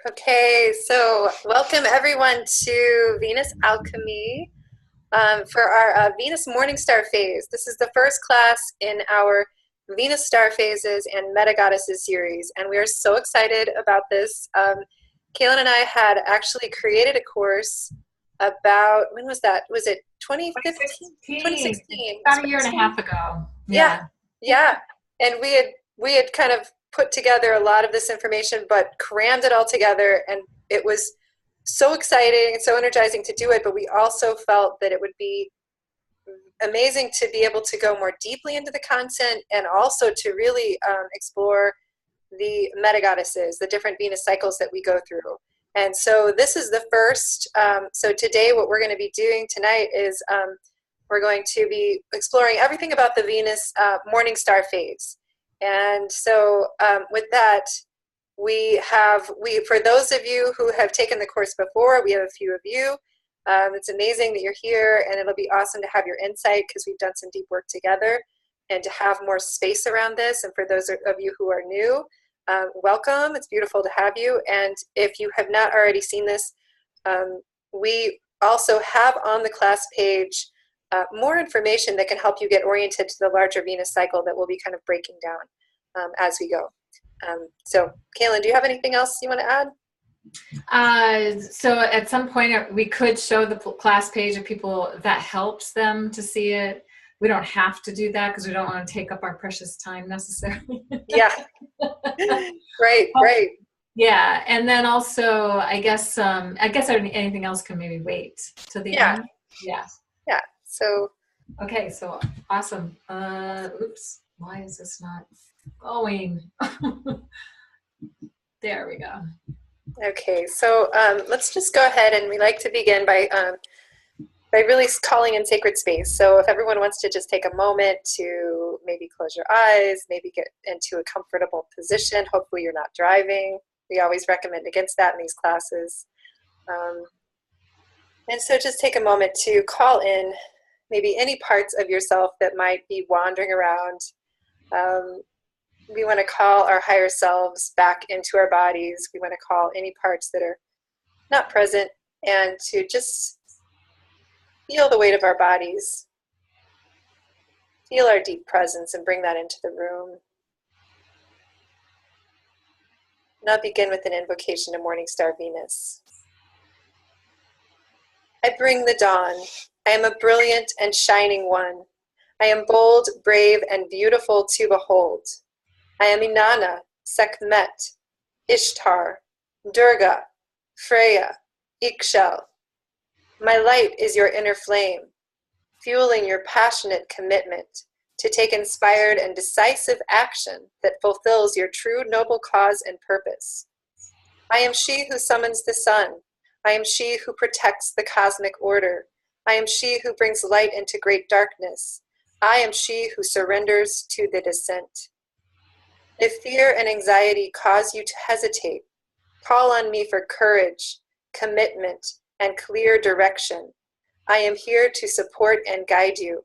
Okay, so welcome everyone to Venus Alchemy for our Venus Morning Star phase. This is the first class in our Venus Star Phases and Meta Goddesses series, and we are so excited about this. Kaylin and I had actually created a course about, when was that? Was it 2015? 2016. About a year and a half ago. Yeah, yeah. And we had kind of put together a lot of this information, but crammed it all together, and it was so exciting and so energizing to do it. But we also felt that it would be amazing to be able to go more deeply into the content and also to really explore the meta goddesses, the different Venus cycles that we go through. And so this is the first. So today, what we're going to be doing tonight is we're going to be exploring everything about the Venus morning star phase. And so with that, for those of you who have taken the course before, we have a few of you. It's amazing that you're here, and it'll be awesome to have your insight because we've done some deep work together and to have more space around this. And for those of you who are new, welcome. It's beautiful to have you. And if you have not already seen this, we also have on the class page more information that can help you get oriented to the larger Venus cycle that we'll be kind of breaking down as we go. So, Kaylin, do you have anything else you want to add? So at some point we could show the class page of people that helps them to see it. We don't have to do that because we don't want to take up our precious time necessarily. Yeah. Right. Yeah, and then also I guess anything else can maybe wait till the end. Yeah. So okay, so awesome. Oops, why is this not going? There we go. Okay, so let's just go ahead, and we like to begin by really calling in sacred space. So if everyone wants to just take a moment to maybe close your eyes, maybe get into a comfortable position. Hopefully you're not driving. We always recommend against that in these classes. And so just take a moment to call in maybe any parts of yourself that might be wandering around. We want to call our higher selves back into our bodies. We want to call any parts that are not present, and to just feel the weight of our bodies. Feel our deep presence and bring that into the room. Now begin with an invocation to Morning Star Venus. I bring the dawn. I am a brilliant and shining one. I am bold, brave, and beautiful to behold. I am Inanna, Sekhmet, Ishtar, Durga, Freya, Ikshel. My light is your inner flame, fueling your passionate commitment to take inspired and decisive action that fulfills your true noble cause and purpose. I am she who summons the sun. I am she who protects the cosmic order. I am she who brings light into great darkness. I am she who surrenders to the descent. If fear and anxiety cause you to hesitate, call on me for courage, commitment, and clear direction. I am here to support and guide you,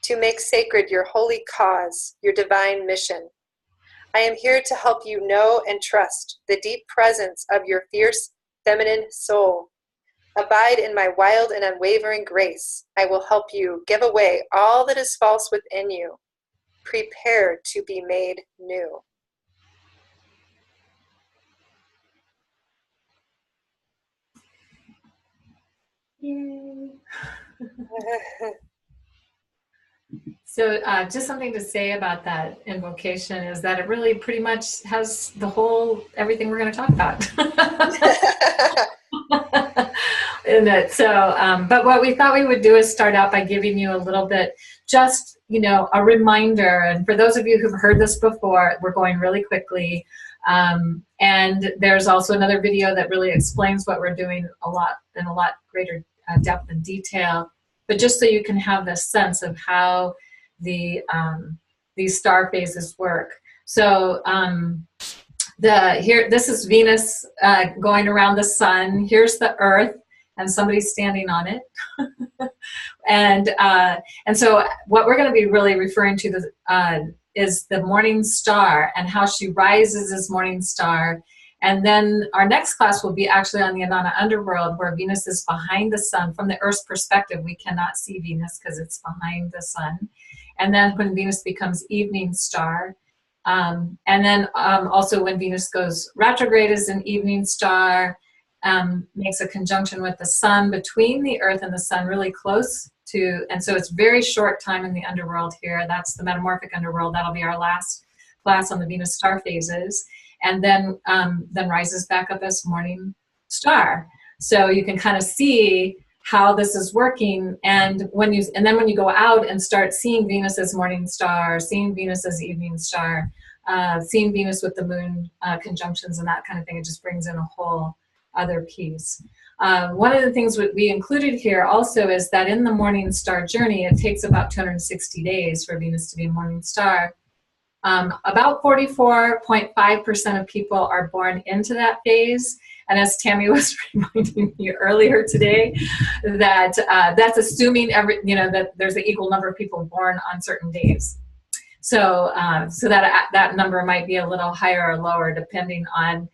to make sacred your holy cause, your divine mission. I am here to help you know and trust the deep presence of your fierce feminine soul. Abide in my wild and unwavering grace. I will help you give away all that is false within you. Prepare to be made new. Yay. So just something to say about that invocation is that it really pretty much has everything we're going to talk about. In it. So, but what we thought we would do is start out by giving you a little bit, just, a reminder. And for those of you who've heard this before, we're going really quickly. And there's also another video that really explains what we're doing in a lot greater depth and detail. But just so you can have this sense of how these star phases work. So this is Venus going around the sun. Here's the Earth, and somebody's standing on it. and so what we're going to be really referring to is the morning star and how she rises as morning star, And then our next class will be actually on the Inanna underworld, where Venus is behind the sun. From the Earth's perspective, we cannot see Venus because it's behind the sun. And then when Venus becomes evening star, and then also when Venus goes retrograde as an evening star, makes a conjunction with the sun between the Earth and the sun, really close to, and so it's very short time in the underworld here. That's the metamorphic underworld. That'll be our last class on the Venus star phases. And then rises back up as morning star. So you can kind of see how this is working. And then when you go out and start seeing Venus as morning star, seeing Venus as evening star, seeing Venus with the moon conjunctions and that kind of thing, it just brings in a whole other piece. One of the things we included here also is that in the morning star journey, it takes about 260 days for Venus to be a morning star. About 44.5% of people are born into that phase. And as Tammy was reminding me earlier today, that that's assuming that there's an equal number of people born on certain days. So that number might be a little higher or lower depending on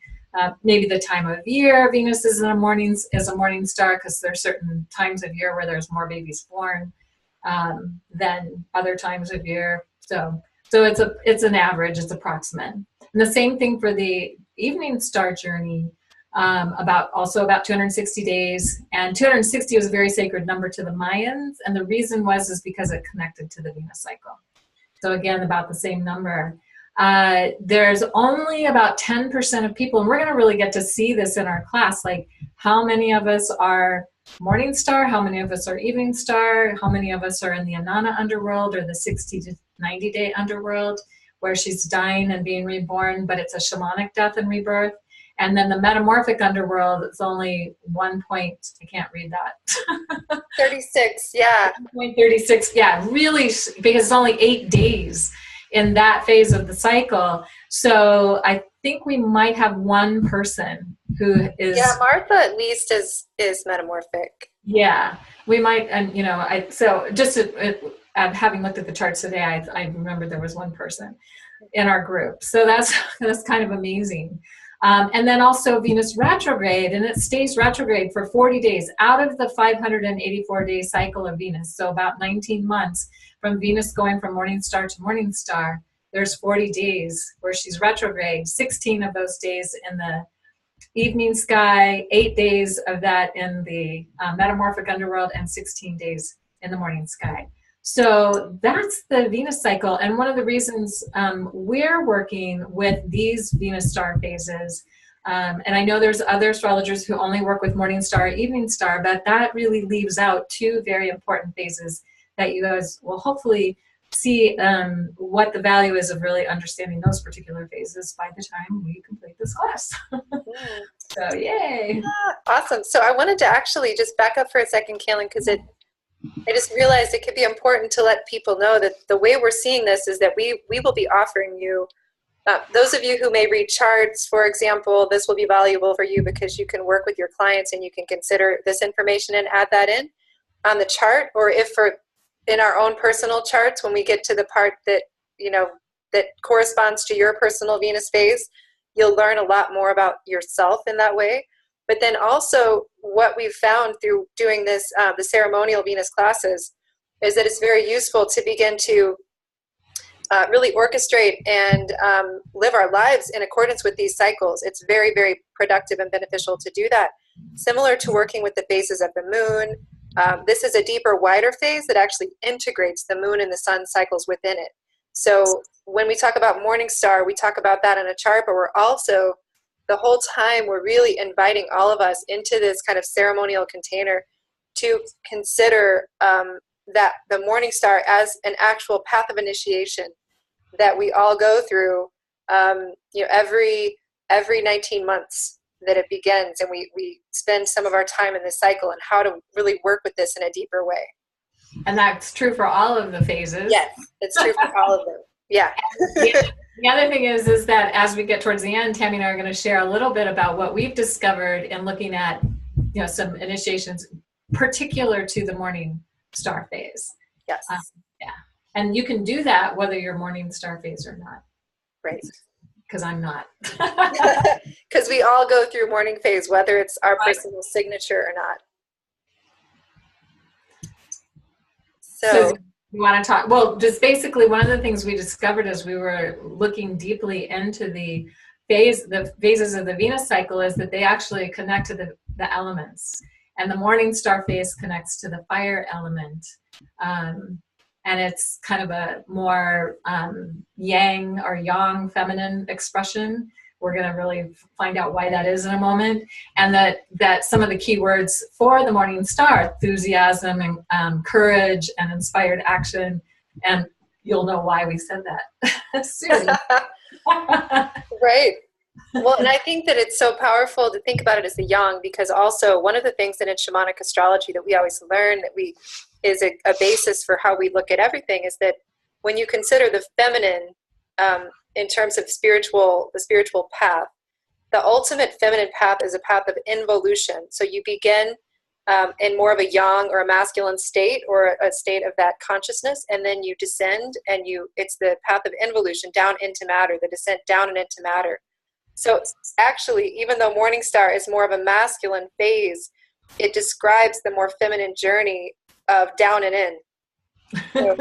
maybe the time of year Venus is a morning star, because there's certain times of year where there's more babies born than other times of year. So it's an average, it's approximate. And the same thing for the evening star journey, about 260 days. And 260 was a very sacred number to the Mayans, and the reason is because it connected to the Venus cycle. So again, about the same number. There's only about 10% of people, and we're going to really get to see this in our class, like how many of us are morning star, how many of us are evening star, how many of us are in the Inanna underworld, or the 60 to 90 day underworld, where she's dying and being reborn, but it's a shamanic death and rebirth. And then the metamorphic underworld, it's only I can't read that. 36, yeah. 1.36, yeah, really, because it's only 8 days in that phase of the cycle. So I think we might have one person who is. Yeah, Martha at least is metamorphic. Yeah, we might, and having looked at the charts today, I remember there was one person in our group. So that's kind of amazing. And then also Venus retrograde, and it stays retrograde for 40 days out of the 584-day cycle of Venus. So about 19 months from Venus going from morning star to morning star, there's 40 days where she's retrograde, 16 of those days in the evening sky, 8 days of that in the metamorphic underworld, and 16 days in the morning sky. So that's the Venus cycle. And one of the reasons we're working with these Venus star phases, and I know there's other astrologers who only work with morning star, evening star, but that really leaves out two very important phases that you guys will hopefully see what the value is of really understanding those particular phases by the time we complete this class. So yay. Awesome. So I wanted to actually just back up for a second, Kaylin, because I just realized it could be important to let people know that the way we're seeing this is that we will be offering you, those of you who may read charts, for example, this will be valuable for you because you can work with your clients and you can consider this information and add that in on the chart, or if in our own personal charts, when we get to the part that, that corresponds to your personal Venus phase, you'll learn a lot more about yourself in that way. But then also what we've found through doing this, the ceremonial Venus classes, is that it's very useful to begin to really orchestrate and live our lives in accordance with these cycles. It's very, very productive and beneficial to do that. Similar to working with the phases of the moon, this is a deeper, wider phase that actually integrates the moon and the sun cycles within it. So when we talk about morning star, we talk about that in a chart, but we're also, the whole time, we're really inviting all of us into this kind of ceremonial container to consider that the morning star as an actual path of initiation that we all go through every 19 months that it begins, and we spend some of our time in this cycle and how to really work with this in a deeper way. And that's true for all of the phases. Yes, it's true for all of them. Yeah. The other thing is that as we get towards the end, Tammy and I are going to share a little bit about what we've discovered in looking at, some initiations particular to the morning star phase. Yes. Yeah. And you can do that whether you're morning star phase or not. Right. because I'm not. Because we all go through morning phase, whether it's our Right. personal signature or not. So So you want to talk, well, just basically one of the things we discovered as we were looking deeply into the phases of the Venus cycle is that they actually connect to the elements. And the morning star phase connects to the fire element. And it's kind of a more yang or yang feminine expression. We're going to really find out why that is in a moment. And that some of the key words for the morning star, enthusiasm and courage and inspired action. And you'll know why we said that soon. right. Well, and I think that it's so powerful to think about it as the yang, because also one of the things that in shamanic astrology that we always learn that is a basis for how we look at everything is that when you consider the feminine in terms of the spiritual path, the ultimate feminine path is a path of involution. So you begin in more of a yang or a masculine state or a state of that consciousness, and then you descend and it's the path of involution down into matter, the descent down and into matter. So actually, even though Morning Star is more of a masculine phase, it describes the more feminine journey of down and in. So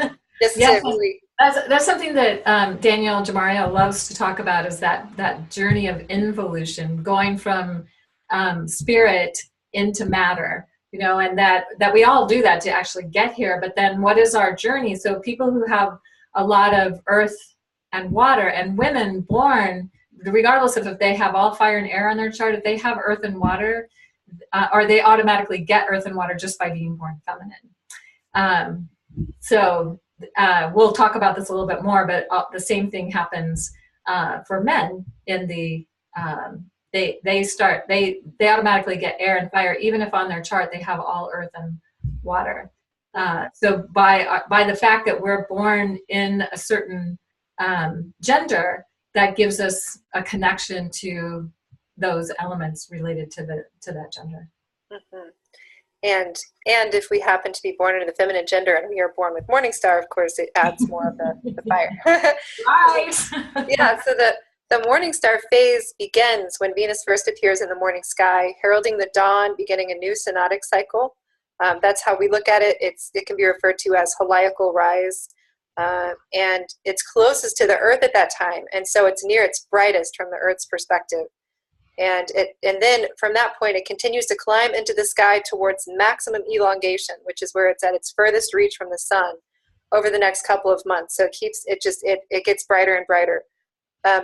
yes, really, that's something that Daniel Jamario loves to talk about, is that journey of involution, going from spirit into matter, and that we all do that to actually get here. But then what is our journey? So people who have a lot of earth and water, and women born, regardless of if they have all fire and air on their chart, if they have earth and water, or they automatically get earth and water just by being born feminine. So we'll talk about this a little bit more, but the same thing happens for men in the they automatically get air and fire, even if on their chart they have all earth and water. So by the fact that we're born in a certain gender, that gives us a connection to those elements related to that gender. Mm-hmm. And if we happen to be born in the feminine gender and we are born with Morning Star, of course, it adds more of the fire. Right. Yeah, so the Morning Star phase begins when Venus first appears in the morning sky, heralding the dawn, beginning a new synodic cycle. That's how we look at it. It can be referred to as heliacal rise. And it's closest to the Earth at that time, and so it's near its brightest from the Earth's perspective. And then from that point, it continues to climb into the sky towards maximum elongation, which is where it's at its furthest reach from the sun over the next couple of months. So it gets brighter and brighter.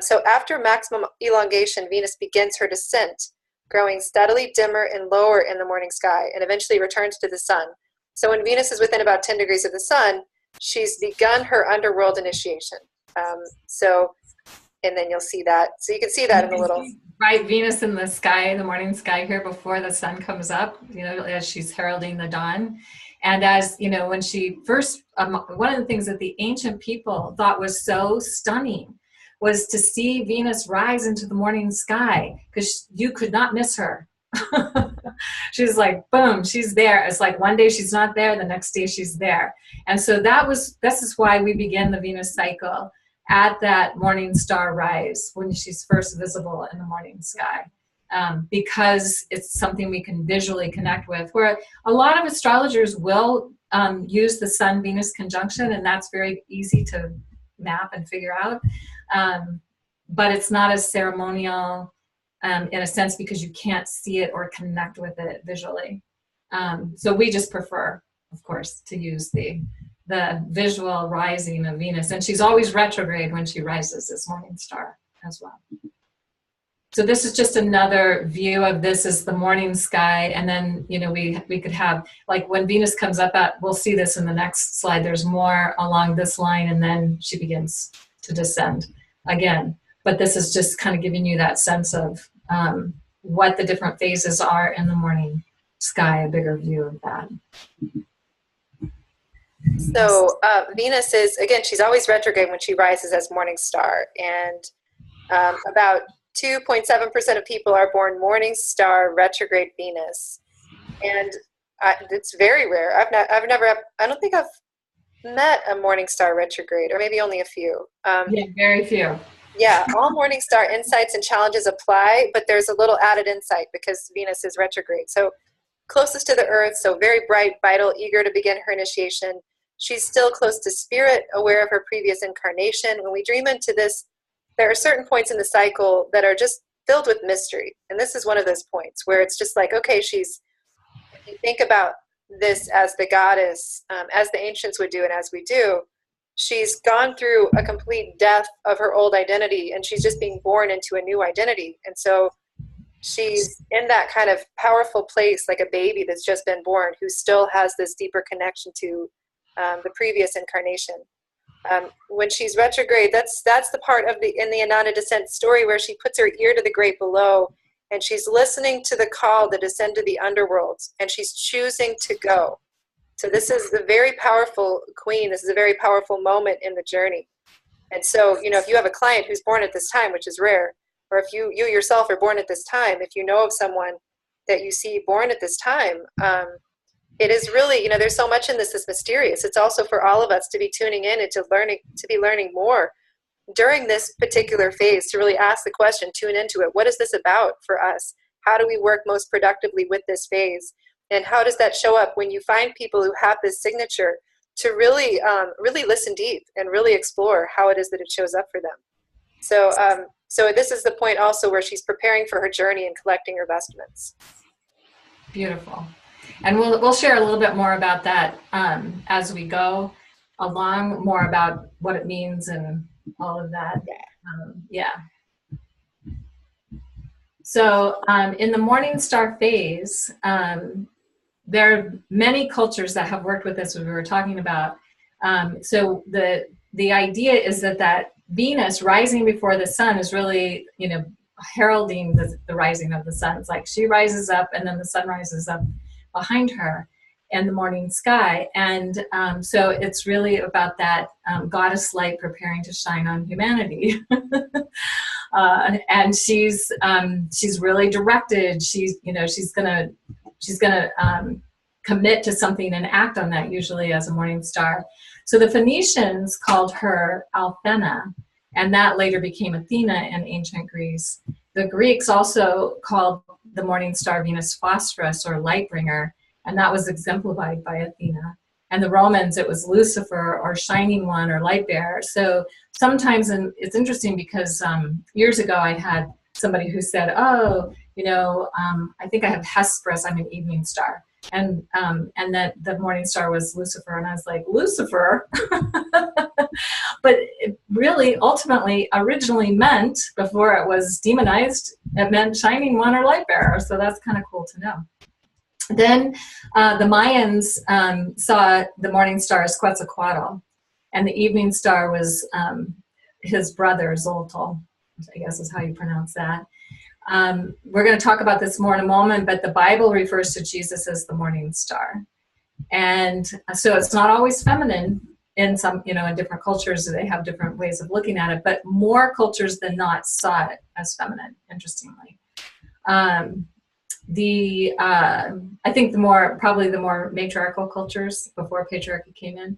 So after maximum elongation, Venus begins her descent, growing steadily dimmer and lower in the morning sky, and eventually returns to the sun. So when Venus is within about 10 degrees of the sun, she's begun her underworld initiation. And then you'll see that. So you can see that in the little... Right, Venus in the sky, the morning sky here before the sun comes up, as she's heralding the dawn. And as, when she first, one of the things that the ancient people thought was so stunning was to see Venus rise into the morning sky, because you could not miss her. She's like, boom, she's there. It's like one day she's not there, the next day she's there. And so this is why we begin the Venus cycle at that morning star rise, when she's first visible in the morning sky, because it's something we can visually connect with, where a lot of astrologers will use the Sun-Venus conjunction, and that's very easy to map and figure out, but it's not as ceremonial in a sense, because you can't see it or connect with it visually. So we just prefer, of course, to use the visual rising of Venus. And she's always retrograde when she rises as morning star as well. So this is just another view of this as the morning sky. And then, we could have, like when Venus comes up we'll see this in the next slide, there's more along this line, and then she begins to descend again. But this is just kind of giving you that sense of what the different phases are in the morning sky, a bigger view of that. So Venus is, again, she's always retrograde when she rises as morning star. And about 2.7% of people are born morning star retrograde Venus. And it's very rare. I don't think I've met a morning star retrograde, or maybe only a few. Yeah, very few. Yeah, all morning star insights and challenges apply, but there's a little added insight because Venus is retrograde. So closest to the earth, so very bright, vital, eager to begin her initiation. She's still close to spirit, aware of her previous incarnation. When we dream into this, there are certain points in the cycle that are just filled with mystery. And this is one of those points where it's just like, okay, if you think about this as the goddess, as the ancients would do and as we do, she's gone through a complete death of her old identity and she's just being born into a new identity. And so she's in that kind of powerful place, like a baby that's just been born, who still has this deeper connection to the previous incarnation. When she's retrograde, that's the part of in the Ananda descent story where she puts her ear to the great below, and she's listening to the call to descend to the underworld, and she's choosing to go. So this is a very powerful queen. This is a very powerful moment in the journey. And so, if you have a client who's born at this time, which is rare, or if you yourself are born at this time, if you know of someone that you see born at this time, it is really, there's so much in this that's mysterious. It's also for all of us to be tuning in and to be learning more during this particular phase, to really ask the question, tune into it. What is this about for us? How do we work most productively with this phase? And how does that show up when you find people who have this signature, to really, really listen deep and really explore how it is that it shows up for them. So this is the point also where she's preparing for her journey and collecting her vestments. Beautiful. And we'll share a little bit more about that as we go along, more about what it means and all of that. Yeah. So in the morning star phase, there are many cultures that have worked with this, as we were talking about. So the idea is that Venus rising before the sun is really, heralding the rising of the sun. It's like she rises up and then the sun rises up behind her in the morning sky. And so it's really about that goddess light preparing to shine on humanity. And she's really directed. She's gonna commit to something and act on that, usually as a morning star. So the Phoenicians called her Althena, and that later became Athena in ancient Greece. The Greeks also called the morning star Venus Phosphorus, or light bringer, and that was exemplified by Athena. And the Romans, it was Lucifer, or shining one, or light bearer. So sometimes, and it's interesting because years ago I had somebody who said, I think I have Hesperus, I'm an evening star. And that the morning star was Lucifer. And I was like, Lucifer? But it really, ultimately, originally meant, before it was demonized, it meant shining one or light bearer. So that's kind of cool to know. Then the Mayans saw the morning star as Quetzalcoatl, and the evening star was his brother, Xolotl, I guess is how you pronounce that. We're going to talk about this more in a moment, but the Bible refers to Jesus as the morning star. And so it's not always feminine in some, in different cultures, they have different ways of looking at it, but more cultures than not saw it as feminine, interestingly. I think probably the more matriarchal cultures before patriarchy came in.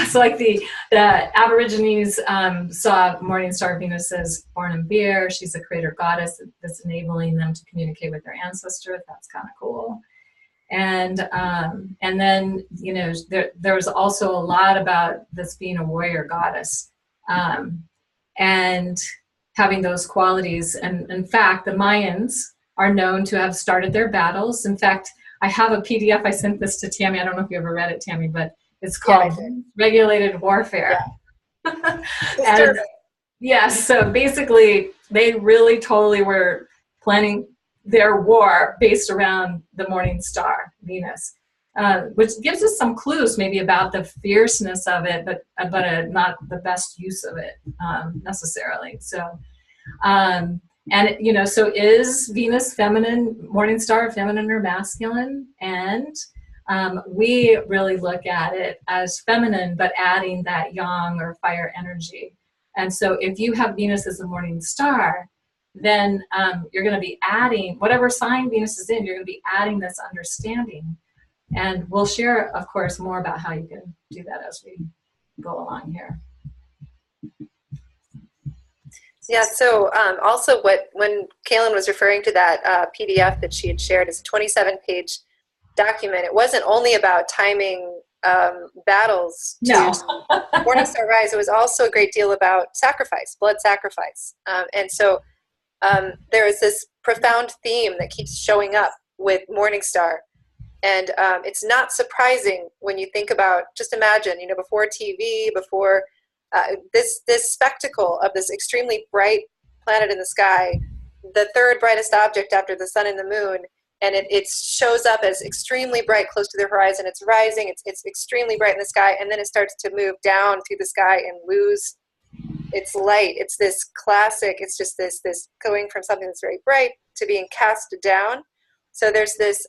So like the Aborigines saw morning star Venus as born in beer. She's a creator goddess that's enabling them to communicate with their ancestors. That's kind of cool. And then there was also a lot about this being a warrior goddess and having those qualities. And in fact, the Mayans are known to have started their battles. In fact, I have a PDF. I sent this to Tammy. I don't know if you ever read it, Tammy, but it's called Regulated Warfare. Yeah. And yes, so basically they really totally were planning their war based around the morning star, Venus, which gives us some clues maybe about the fierceness of it, but not the best use of it necessarily. So, so is Venus feminine, morning star feminine or masculine? And we really look at it as feminine, but adding that yang or fire energy. And so if you have Venus as a morning star, then you're going to be adding, whatever sign Venus is in, you're going to be adding this understanding. And we'll share, of course, more about how you can do that as we go along here. Yeah, so also when Kaylin was referring to that PDF that she had shared, it's a 27-page document. It wasn't only about timing battles to No. Morningstar Rise. It was also a great deal about sacrifice, blood sacrifice. And so there is this profound theme that keeps showing up with Morningstar. And it's not surprising when you think about, just imagine, before TV, before this spectacle of this extremely bright planet in the sky, the third brightest object after the sun and the moon, and it shows up as extremely bright close to the horizon. It's rising, it's extremely bright in the sky, and then it starts to move down through the sky and lose its light. It's this classic, it's just this going from something that's very bright to being cast down. So there's this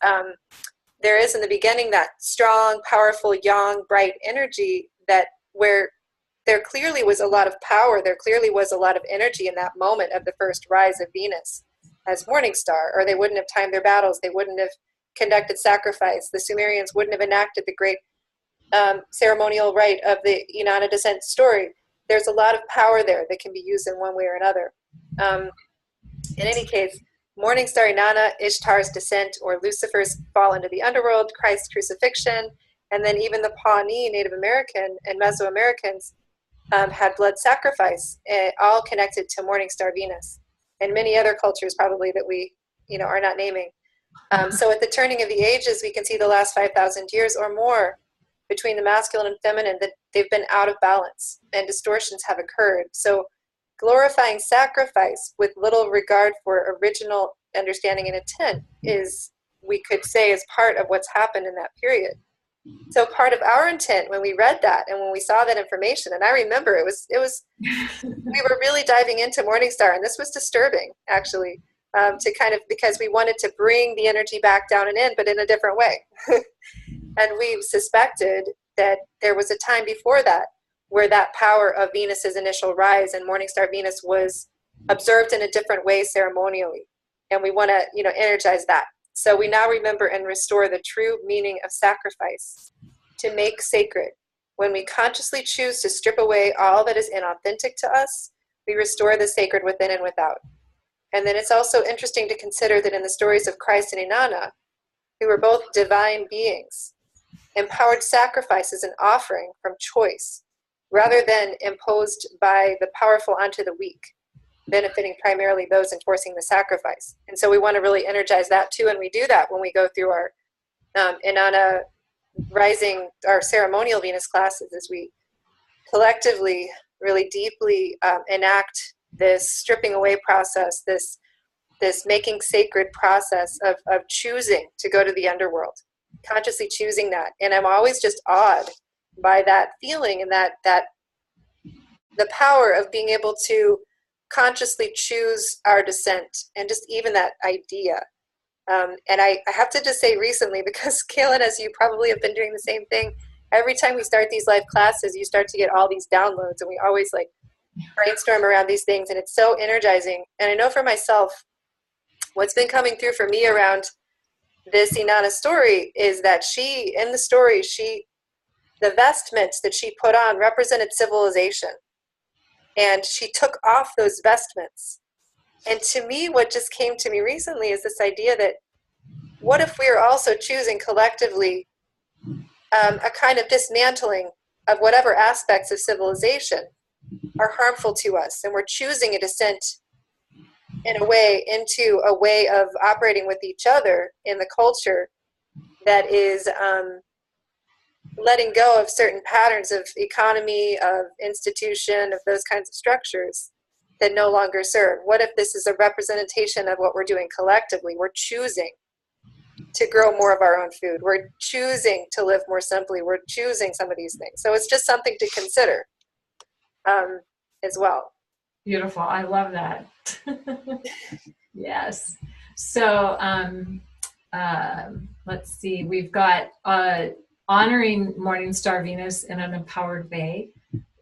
there is in the beginning that strong, powerful, young, bright energy that where there clearly was a lot of power, there clearly was a lot of energy in that moment of the first rise of Venus as morning star, or they wouldn't have timed their battles, they wouldn't have conducted sacrifice, the Sumerians wouldn't have enacted the great ceremonial rite of the Inanna descent story. There's a lot of power there that can be used in one way or another. In any case, morning star Inanna, Ishtar's descent, or Lucifer's fall into the underworld, Christ's crucifixion, and then even the Pawnee Native American and Mesoamericans had blood sacrifice, all connected to morning star Venus, and many other cultures probably that we are not naming. So at the turning of the ages, we can see the last 5,000 years or more between the masculine and feminine that they've been out of balance and distortions have occurred. So glorifying sacrifice with little regard for original understanding and intent is, we could say, is part of what's happened in that period. So part of our intent when we read that and when we saw that information, and I remember it was we were really diving into Morningstar, and this was disturbing actually, to kind of, because we wanted to bring the energy back down and in, but in a different way. And we suspected that there was a time before that where that power of Venus's initial rise and Morningstar Venus was observed in a different way ceremonially. And we want to, energize that. So we now remember and restore the true meaning of sacrifice, to make sacred. When we consciously choose to strip away all that is inauthentic to us, we restore the sacred within and without. And then it's also interesting to consider that in the stories of Christ and Inanna, who were both divine beings, empowered sacrifice as an offering from choice, rather than imposed by the powerful onto the weak, benefiting primarily those enforcing the sacrifice. And so we want to really energize that too, and we do that when we go through our Inanna rising, our ceremonial Venus classes, as we collectively really deeply enact this stripping away process, this making sacred process of choosing to go to the underworld, consciously choosing that. And I'm always just awed by that feeling and that the power of being able to consciously choose our descent, and just even that idea. And I have to just say recently, because Kaylin, as you probably have been doing the same thing, every time we start these live classes, you start to get all these downloads, and we always like brainstorm around these things, and it's so energizing. And I know for myself, what's been coming through for me around this Inanna story is that in the story, the vestments that she put on represented civilization. And she took off those vestments. And to me, what just came to me recently is this idea that what if we are also choosing collectively a kind of dismantling of whatever aspects of civilization are harmful to us, and we're choosing a descent in a way into a way of operating with each other in the culture that is letting go of certain patterns of economy, of institution, of those kinds of structures that no longer serve. What if this is a representation of what we're doing collectively? We're choosing to grow more of our own food. We're choosing to live more simply. We're choosing some of these things. So it's just something to consider as well. Beautiful. I love that. Yes. So let's see. We've got honoring Morningstar Venus in an empowered way,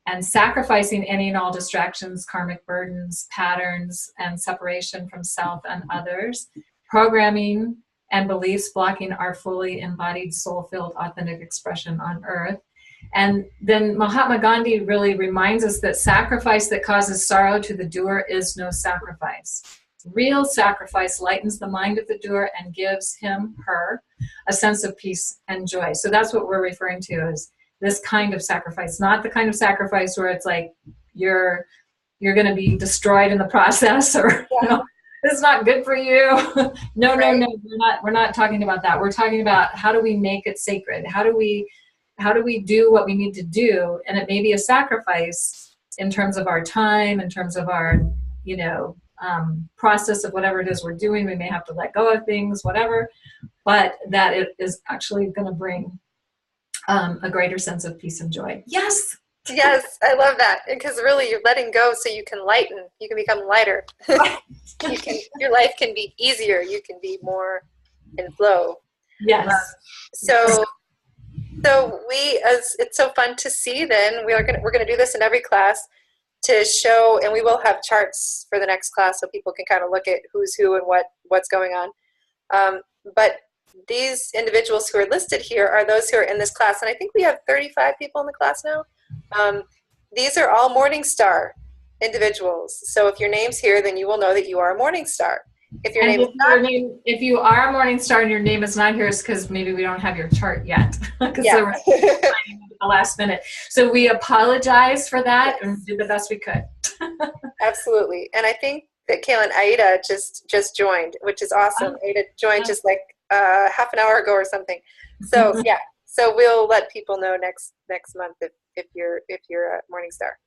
and sacrificing any and all distractions, karmic burdens, patterns, and separation from self and others, programming and beliefs blocking our fully embodied, soul-filled, authentic expression on earth. And then Mahatma Gandhi really reminds us that sacrifice that causes sorrow to the doer is no sacrifice. Real sacrifice lightens the mind of the doer and gives him, her, a sense of peace and joy. So that's what we're referring to as this kind of sacrifice, not the kind of sacrifice where it's like you're going to be destroyed in the process, or it's not good for you. No, we're not talking about that. We're talking about how do we make it sacred? How do we do what we need to do? And it may be a sacrifice in terms of our time, in terms of our, process of whatever it is we're doing. We may have to let go of things, whatever, but that it is actually going to bring a greater sense of peace and joy. Yes. Yes, I love that, because really you're letting go so you can lighten. You can become lighter. Your life can be easier. You can be more in flow. Yes. So it's so fun to see. Then we're gonna do this in every class to show, and we will have charts for the next class so people can kind of look at who's who and what's going on. But these individuals who are listed here are those who are in this class, and I think we have 35 people in the class now. These are all Morning Star individuals. So if your name's here, then you will know that you are a Morning Star. If your name is not, if you are a Morning Star and your name is not here, it's because maybe we don't have your chart yet. Because they were finding it at the last minute. So we apologize for that and did the best we could. Absolutely. And I think that Kaylin Aida just joined, which is awesome. Aida joined just like half an hour ago or something. So yeah. So we'll let people know next month if you're a Morning Star.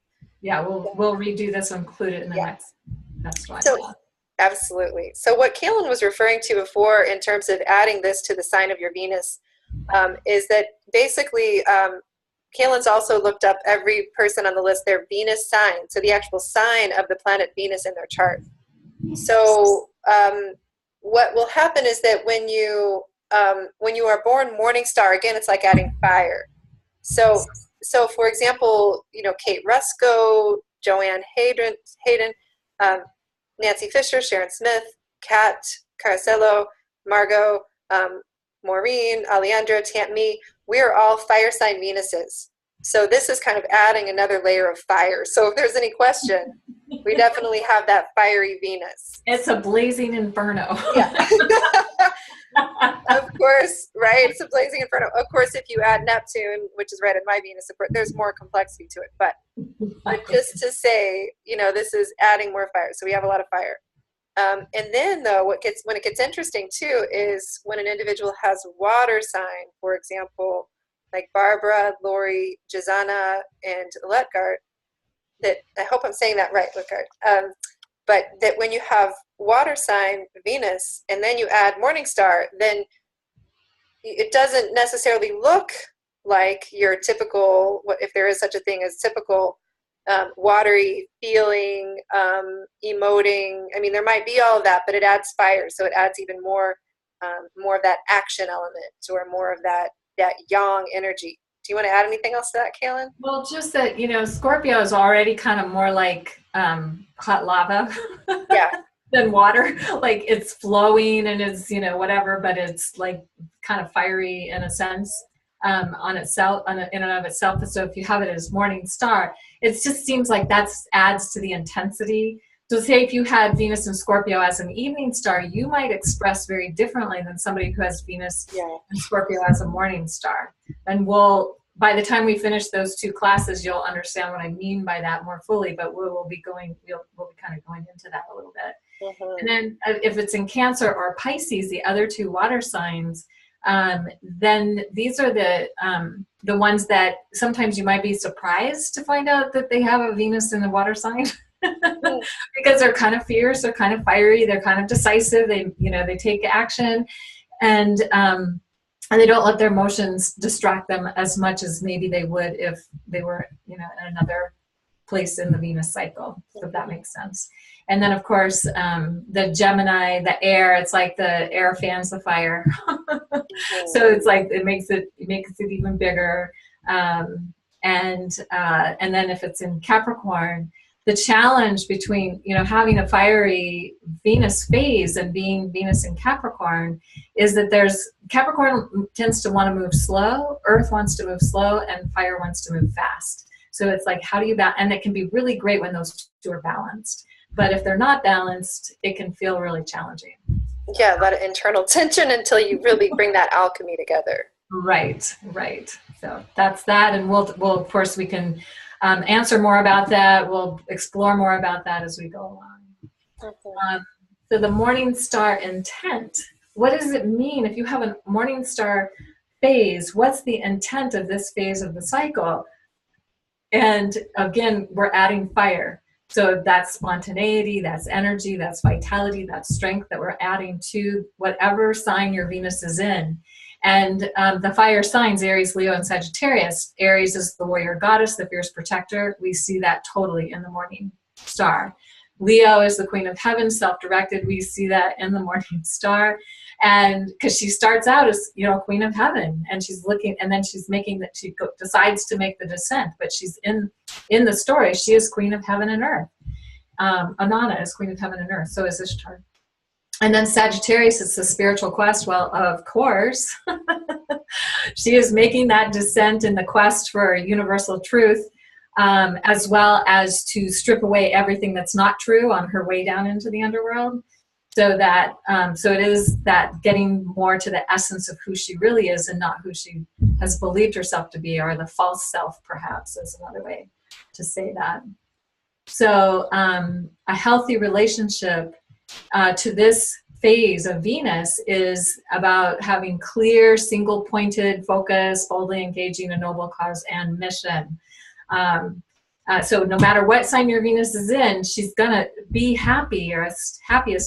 Yeah, we'll redo this and include it in the next one. So, absolutely. So what Kaylin was referring to before in terms of adding this to the sign of your Venus is that basically Kaylin's also looked up every person on the list, their Venus sign, so the actual sign of the planet Venus in their chart. So what will happen is that when you are born Morning Star, again, it's like adding fire. So for example, Kate Rusko, Joanne Hayden, Nancy Fisher, Sharon Smith, Kat Caracello, Margot, Maureen, Alejandra, me, we are all fire sign Venuses. So this is kind of adding another layer of fire. So if there's any question, we definitely have that fiery Venus. It's a blazing inferno. Yeah. Of course, right? It's a blazing inferno. Of course, if you add Neptune, which is right in my Venus, there's more complexity to it. But just to say, this is adding more fire. So we have a lot of fire. And then, though, when it gets interesting too is when an individual has water sign, for example, like Barbara, Lori, Jazana, and Letgard. That I hope I'm saying that right, Letgard. But that when you have water sign Venus and then you add Morning Star, then it doesn't necessarily look like your typical, if there is such a thing as typical watery feeling, emoting. I mean, there might be all of that, but it adds fire, so it adds even more of that action element, or more of that yang energy. Do you want to add anything else to that, Kaylin? Well, just that, Scorpio is already kind of more like hot lava than water. Like it's flowing and it's, whatever, but it's like kind of fiery in a sense on itself, in and of itself. So if you have it as Morning Star, it just seems like that adds to the intensity. So say if you had Venus and Scorpio as an evening star, you might express very differently than somebody who has Venus and Scorpio as a morning star. And by the time we finish those two classes, you'll understand what I mean by that more fully, but we'll be kind of going into that a little bit. Mm-hmm. And then if it's in Cancer or Pisces, the other two water signs, then these are the ones that sometimes you might be surprised to find out that they have a Venus in the water sign. Because they're kind of fierce, they're kind of fiery, they're kind of decisive, they take action, and they don't let their emotions distract them as much as maybe they would if they were in another place in the Venus cycle, if that makes sense. And then of course the Gemini, the air, it's like the air fans the fire. So it's like it makes it even bigger. And then if it's in Capricorn, the challenge between, having a fiery Venus phase and being Venus in Capricorn is that Capricorn tends to want to move slow, Earth wants to move slow, and fire wants to move fast. So it's like, how do you balance? And it can be really great when those two are balanced. But if they're not balanced, it can feel really challenging. Yeah, a lot of internal tension until you really bring that alchemy together. Right. So that's that. And we'll of course, we can answer more about that. We'll explore more about that as we go along. Mm-hmm. So the morning star intent, what does it mean if you have a morning star phase? What's the intent of this phase of the cycle? And again, we're adding fire. So that's spontaneity, that's energy, that's vitality, that's strength that we're adding to whatever sign your Venus is in. And the fire signs, Aries, Leo, and Sagittarius. Aries is the warrior goddess, the fierce protector. We see that totally in the morning star. Leo is the queen of heaven, self-directed. We see that in the morning star. And because she starts out as, queen of heaven, and she's looking, and then she's making that, decides to make the descent, but she's in the story, she is queen of heaven and earth. Inanna is queen of heaven and earth, so is Ishtar. And then Sagittarius is the spiritual quest. Well, of course, she is making that descent in the quest for universal truth, as well as to strip away everything that's not true on her way down into the underworld. So that, so it is that getting more to the essence of who she really is and not who she has believed herself to be, or the false self, perhaps, is another way to say that. So a healthy relationship to this phase of Venus is about having clear, single-pointed focus, boldly engaging a noble cause and mission. So no matter what sign your Venus is in, she's going to be happiest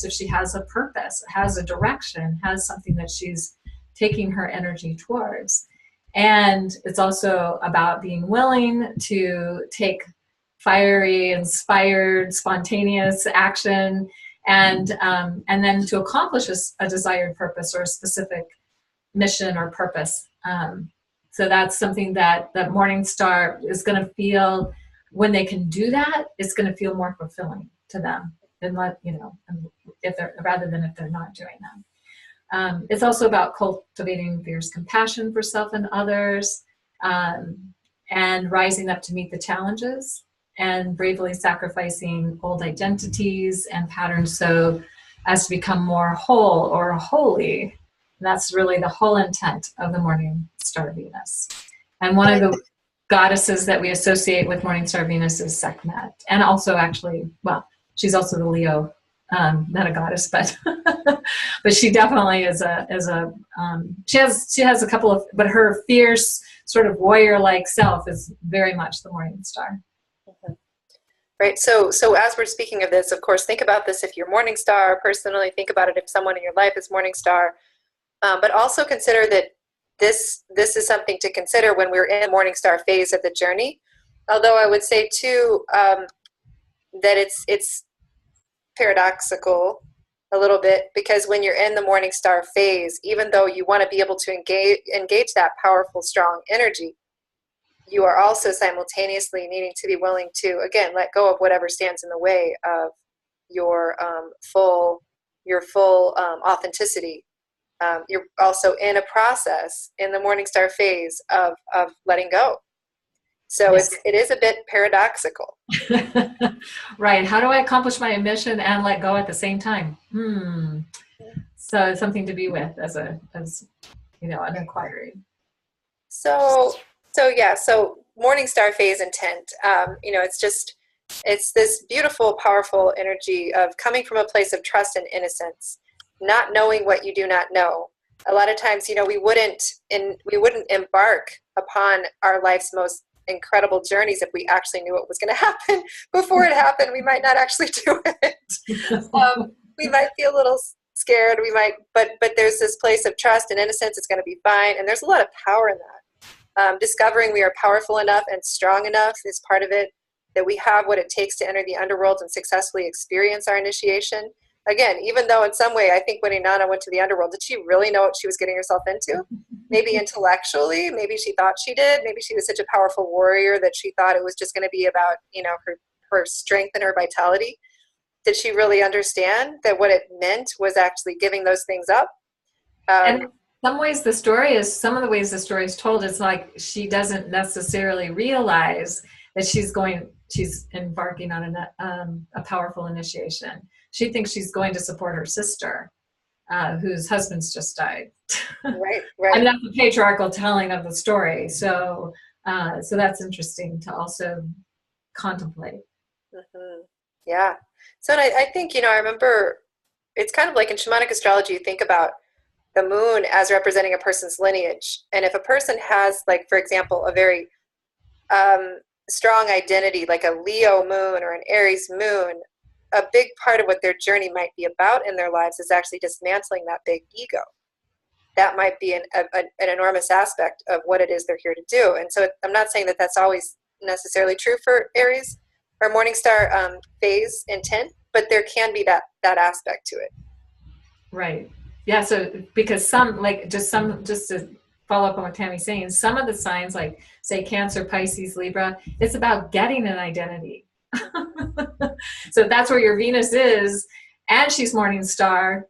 if she has a purpose, has a direction, has something that she's taking her energy towards. And it's also about being willing to take fiery, inspired, spontaneous action, and then to accomplish a desired purpose or a specific mission or purpose. So that's something that the morning star is going to feel. When they can do that, it's going to feel more fulfilling to them than if they're, rather than if they're not doing that. It's also about cultivating fierce compassion for self and others, and rising up to meet the challenges, and bravely sacrificing old identities and patterns so as to become more whole or holy. And that's really the whole intent of the morning star Venus. And one of the goddesses that we associate with morning star Venus is Sekhmet, and also actually, well, she's also the Leo, not a goddess, but but she definitely is she has a couple of, but her fierce sort of warrior-like self is very much the morning star. Mm-hmm. Right. So as we're speaking of this, of course, think about this if you're morning star. Personally, think about it if someone in your life is morning star, but also consider that this is something to consider when we're in the morning star phase of the journey. Although I would say too that it's paradoxical a little bit, because when you're in the morning star phase, even though you want to be able to engage that powerful, strong energy, you are also simultaneously needing to be willing to, again, let go of whatever stands in the way of your full authenticity. You're also in a process in the morning star phase of letting go. So yes. it is a bit paradoxical. Right. How do I accomplish my mission and let go at the same time? So it's something to be with as an inquiry. So morning star phase intent, it's this beautiful, powerful energy of coming from a place of trust and innocence, not knowing what you do not know. A lot of times, we wouldn't embark upon our life's most incredible journeys if we actually knew what was going to happen before it happened. We might not actually do it. We might be a little scared. But there's this place of trust and innocence. It's going to be fine. And there's a lot of power in that. Discovering we are powerful enough and strong enough is part of it, that we have what it takes to enter the underworld and successfully experience our initiation. Again, even though in some way, I think when Inanna went to the underworld, did she really know what she was getting herself into? Maybe intellectually, maybe she thought she did. Maybe she was such a powerful warrior that she thought it was just going to be about, her strength and her vitality? Did she really understand that what it meant was actually giving those things up? And in some ways some of the ways the story is told, it's like she doesn't necessarily realize that she's embarking on a powerful initiation. She thinks she's going to support her sister, whose husband's just died. Right. And that's the patriarchal telling of the story. So that's interesting to also contemplate. Mm-hmm. Yeah. So I think, I remember it's kind of like in shamanic astrology, you think about the moon as representing a person's lineage. And if a person has, like, for example, a very strong identity, like a Leo moon or an Aries moon, a big part of what their journey might be about in their lives is actually dismantling that big ego. That might be an enormous aspect of what it is they're here to do. And so I'm not saying that that's always necessarily true for Aries or Morningstar phase intent, but there can be that aspect to it. Right. Yeah. So because just to follow up on what Tammy's saying, some of the signs, like say Cancer, Pisces, Libra, it's about getting an identity. So if that's where your Venus is, and she's Morningstar,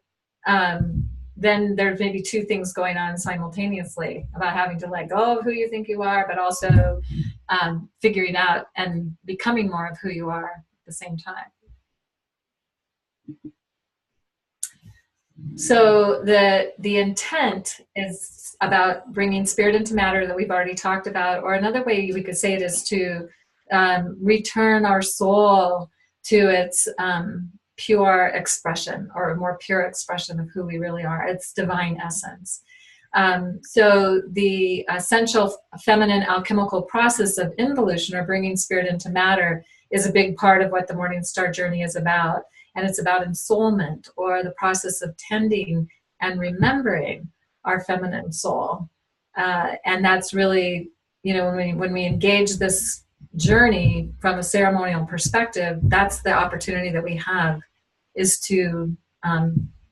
then there's maybe two things going on simultaneously about having to let go of who you think you are, but also figuring out and becoming more of who you are at the same time. So the intent is about bringing spirit into matter that we've already talked about, or another way we could say it is to return our soul to its pure expression, or a more pure expression of who we really are, its divine essence. So the essential feminine alchemical process of involution, or bringing spirit into matter, is a big part of what the Morningstar journey is about. And it's about ensoulment, or the process of tending and remembering our feminine soul. And that's really, when we engage this journey from a ceremonial perspective, that's the opportunity that we have, is to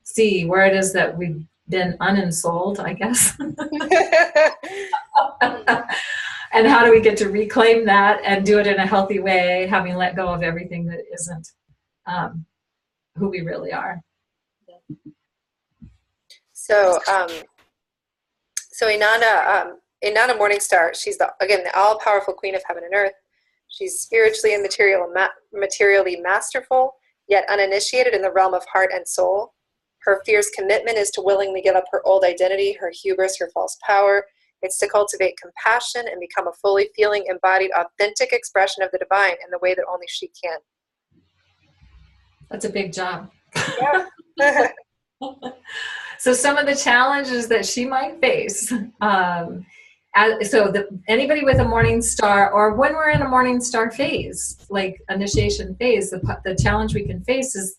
see where it is that we've been unensouled, I guess. And how do we get to reclaim that and do it in a healthy way, having let go of everything that isn't who we really are. So Inanna Morningstar, she's the all-powerful queen of heaven and earth. She's spiritually and materially masterful, yet uninitiated in the realm of heart and soul. Her fierce commitment is to willingly give up her old identity, her hubris, her false power. It's to cultivate compassion and become a fully feeling, embodied, authentic expression of the divine in the way that only she can. That's a big job. Yeah. So some of the challenges that she might face, anybody with a Morningstar, or when we're in a Morningstar phase, like initiation phase, the challenge we can face is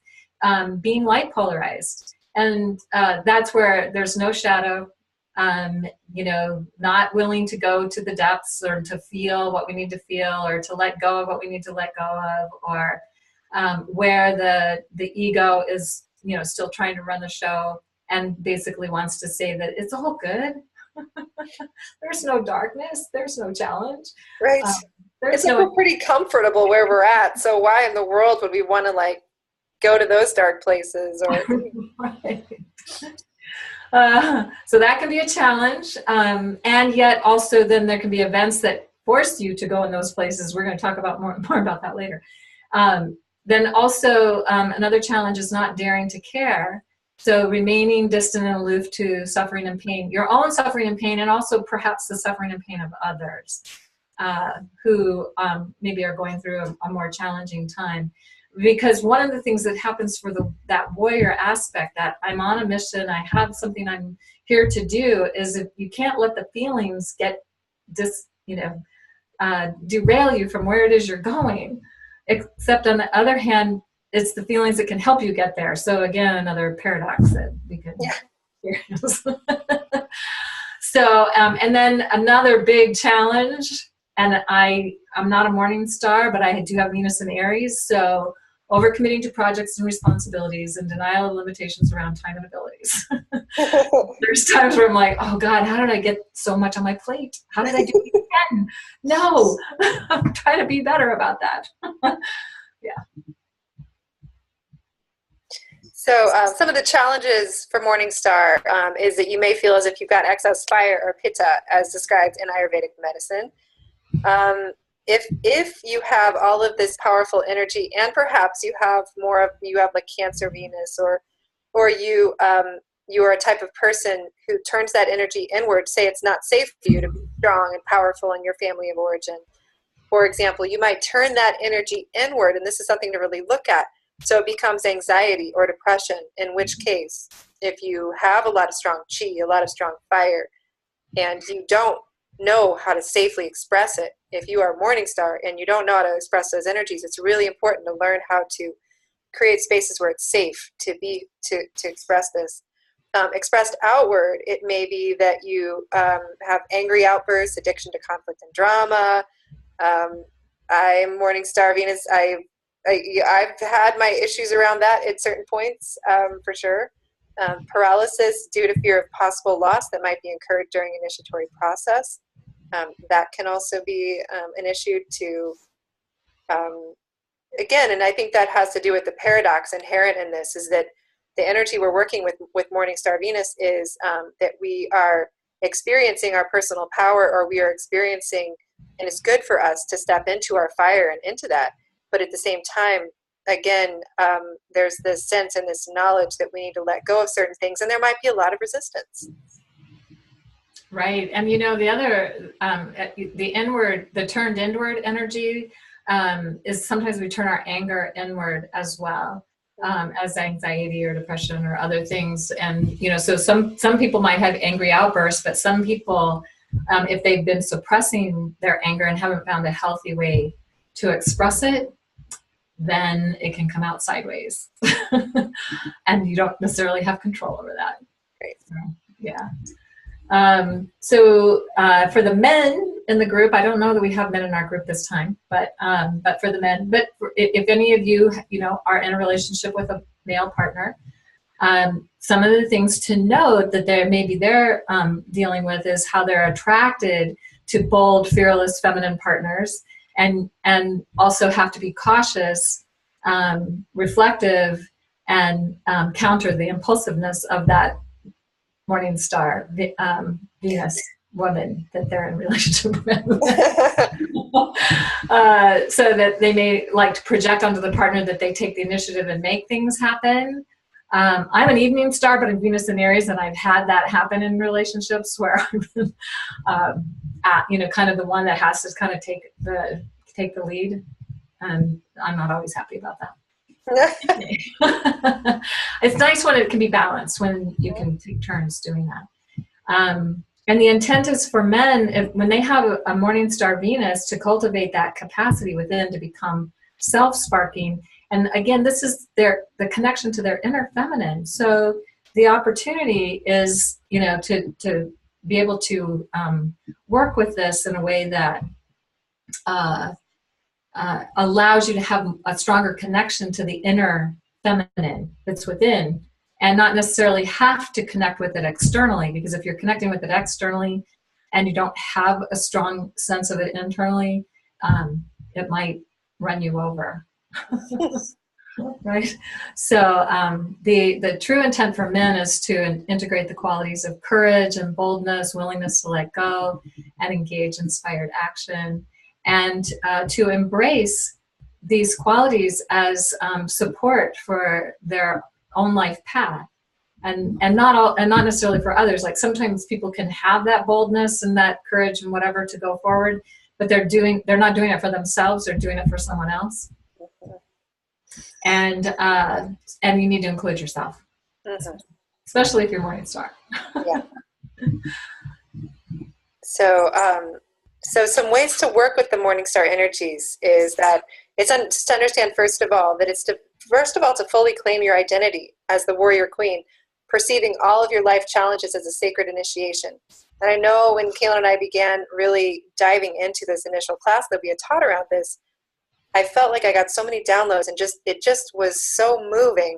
being light polarized. And that's where there's no shadow, not willing to go to the depths, or to feel what we need to feel, or to let go of what we need to let go of, or where the ego is, still trying to run the show and basically wants to say that it's all good. There's no darkness. There's no challenge. Right. It's like we're pretty comfortable where we're at. So why in the world would we want to go to those dark places? Or right. So that can be a challenge. And yet also then there can be events that force you to go in those places. We're going to talk about more about that later. Then also another challenge is not daring to care. So remaining distant and aloof to suffering and pain, your own suffering and pain, and also perhaps the suffering and pain of others who maybe are going through a more challenging time. Because one of the things that happens for that warrior aspect, that I'm on a mission, I have something I'm here to do, is if you can't let the feelings derail you from where it is you're going. Except on the other hand, it's the feelings that can help you get there. So again, another paradox that we can experience. So, and then another big challenge, and I'm not a Morningstar, but I do have Venus in Aries, so overcommitting to projects and responsibilities, and denial of limitations around time and abilities. There's times where I'm like, oh God, how did I get so much on my plate? How did I do it again? No, I'm trying to be better about that. Yeah. So some of the challenges for Morningstar is that you may feel as if you've got excess fire or pitta, as described in Ayurvedic medicine. If you have all of this powerful energy, and perhaps you have like Cancer Venus, or you are a type of person who turns that energy inward. Say it's not safe for you to be strong and powerful in your family of origin. For example, you might turn that energy inward, and this is something to really look at. So it becomes anxiety or depression, in which case, if you have a lot of strong chi, a lot of strong fire, and you don't know how to safely express it, if you are Morningstar and you don't know how to express those energies, it's really important to learn how to create spaces where it's safe to express this. Expressed outward, it may be that you have angry outbursts, addiction to conflict and drama. I'm Morningstar Venus. I've had my issues around that at certain points, for sure. Paralysis due to fear of possible loss that might be incurred during initiatory process. That can also be an issue to, again, and I think that has to do with the paradox inherent in this, is that the energy we're working with Morningstar Venus is that we are experiencing our personal power, or we are experiencing, and it's good for us to step into our fire and into that. But at the same time, again, there's this sense and this knowledge that we need to let go of certain things, and there might be a lot of resistance. Right. And the other, the turned inward energy is sometimes we turn our anger inward as well, as anxiety or depression or other things. And, so some people might have angry outbursts, but some people, if they've been suppressing their anger and haven't found a healthy way to express it, then it can come out sideways. And you don't necessarily have control over that. Right. So, yeah. For the men in the group, I don't know that we have men in our group this time, but for the men, if any of you, are in a relationship with a male partner, some of the things to note that they're dealing with is how they're attracted to bold, fearless, feminine partners, and also have to be cautious, reflective, and counter the impulsiveness of that Morningstar Venus woman that they're in relationship with. So that they may like to project onto the partner that they take the initiative and make things happen. I'm an evening star, but I'm Venus in Aries, and I've had that happen in relationships where I've been, kind of the one that has to kind of take the lead, and I'm not always happy about that. It's nice when it can be balanced, when you can take turns doing that. And the intent is for men, when they have a Morningstar Venus, to cultivate that capacity within to become self-sparking. And again, this is the connection to their inner feminine. So the opportunity is, to be able to work with this in a way that allows you to have a stronger connection to the inner feminine that's within, and not necessarily have to connect with it externally, because if you're connecting with it externally and you don't have a strong sense of it internally, it might run you over. Right? So the true intent for men is to integrate the qualities of courage and boldness, willingness to let go and engage inspired action, and to embrace these qualities as support for their own life path, and not necessarily for others. Like sometimes people can have that boldness and that courage and whatever to go forward, but they're not doing it for themselves, they're doing it for someone else. And you need to include yourself, especially if you're Morningstar. Yeah. So some ways to work with the Morningstar energies is that it's just to understand, first of all, that it's to fully claim your identity as the warrior queen, perceiving all of your life challenges as a sacred initiation. And I know when Kayla and I began really diving into this initial class that we had taught around this, I felt like I got so many downloads, and it just was so moving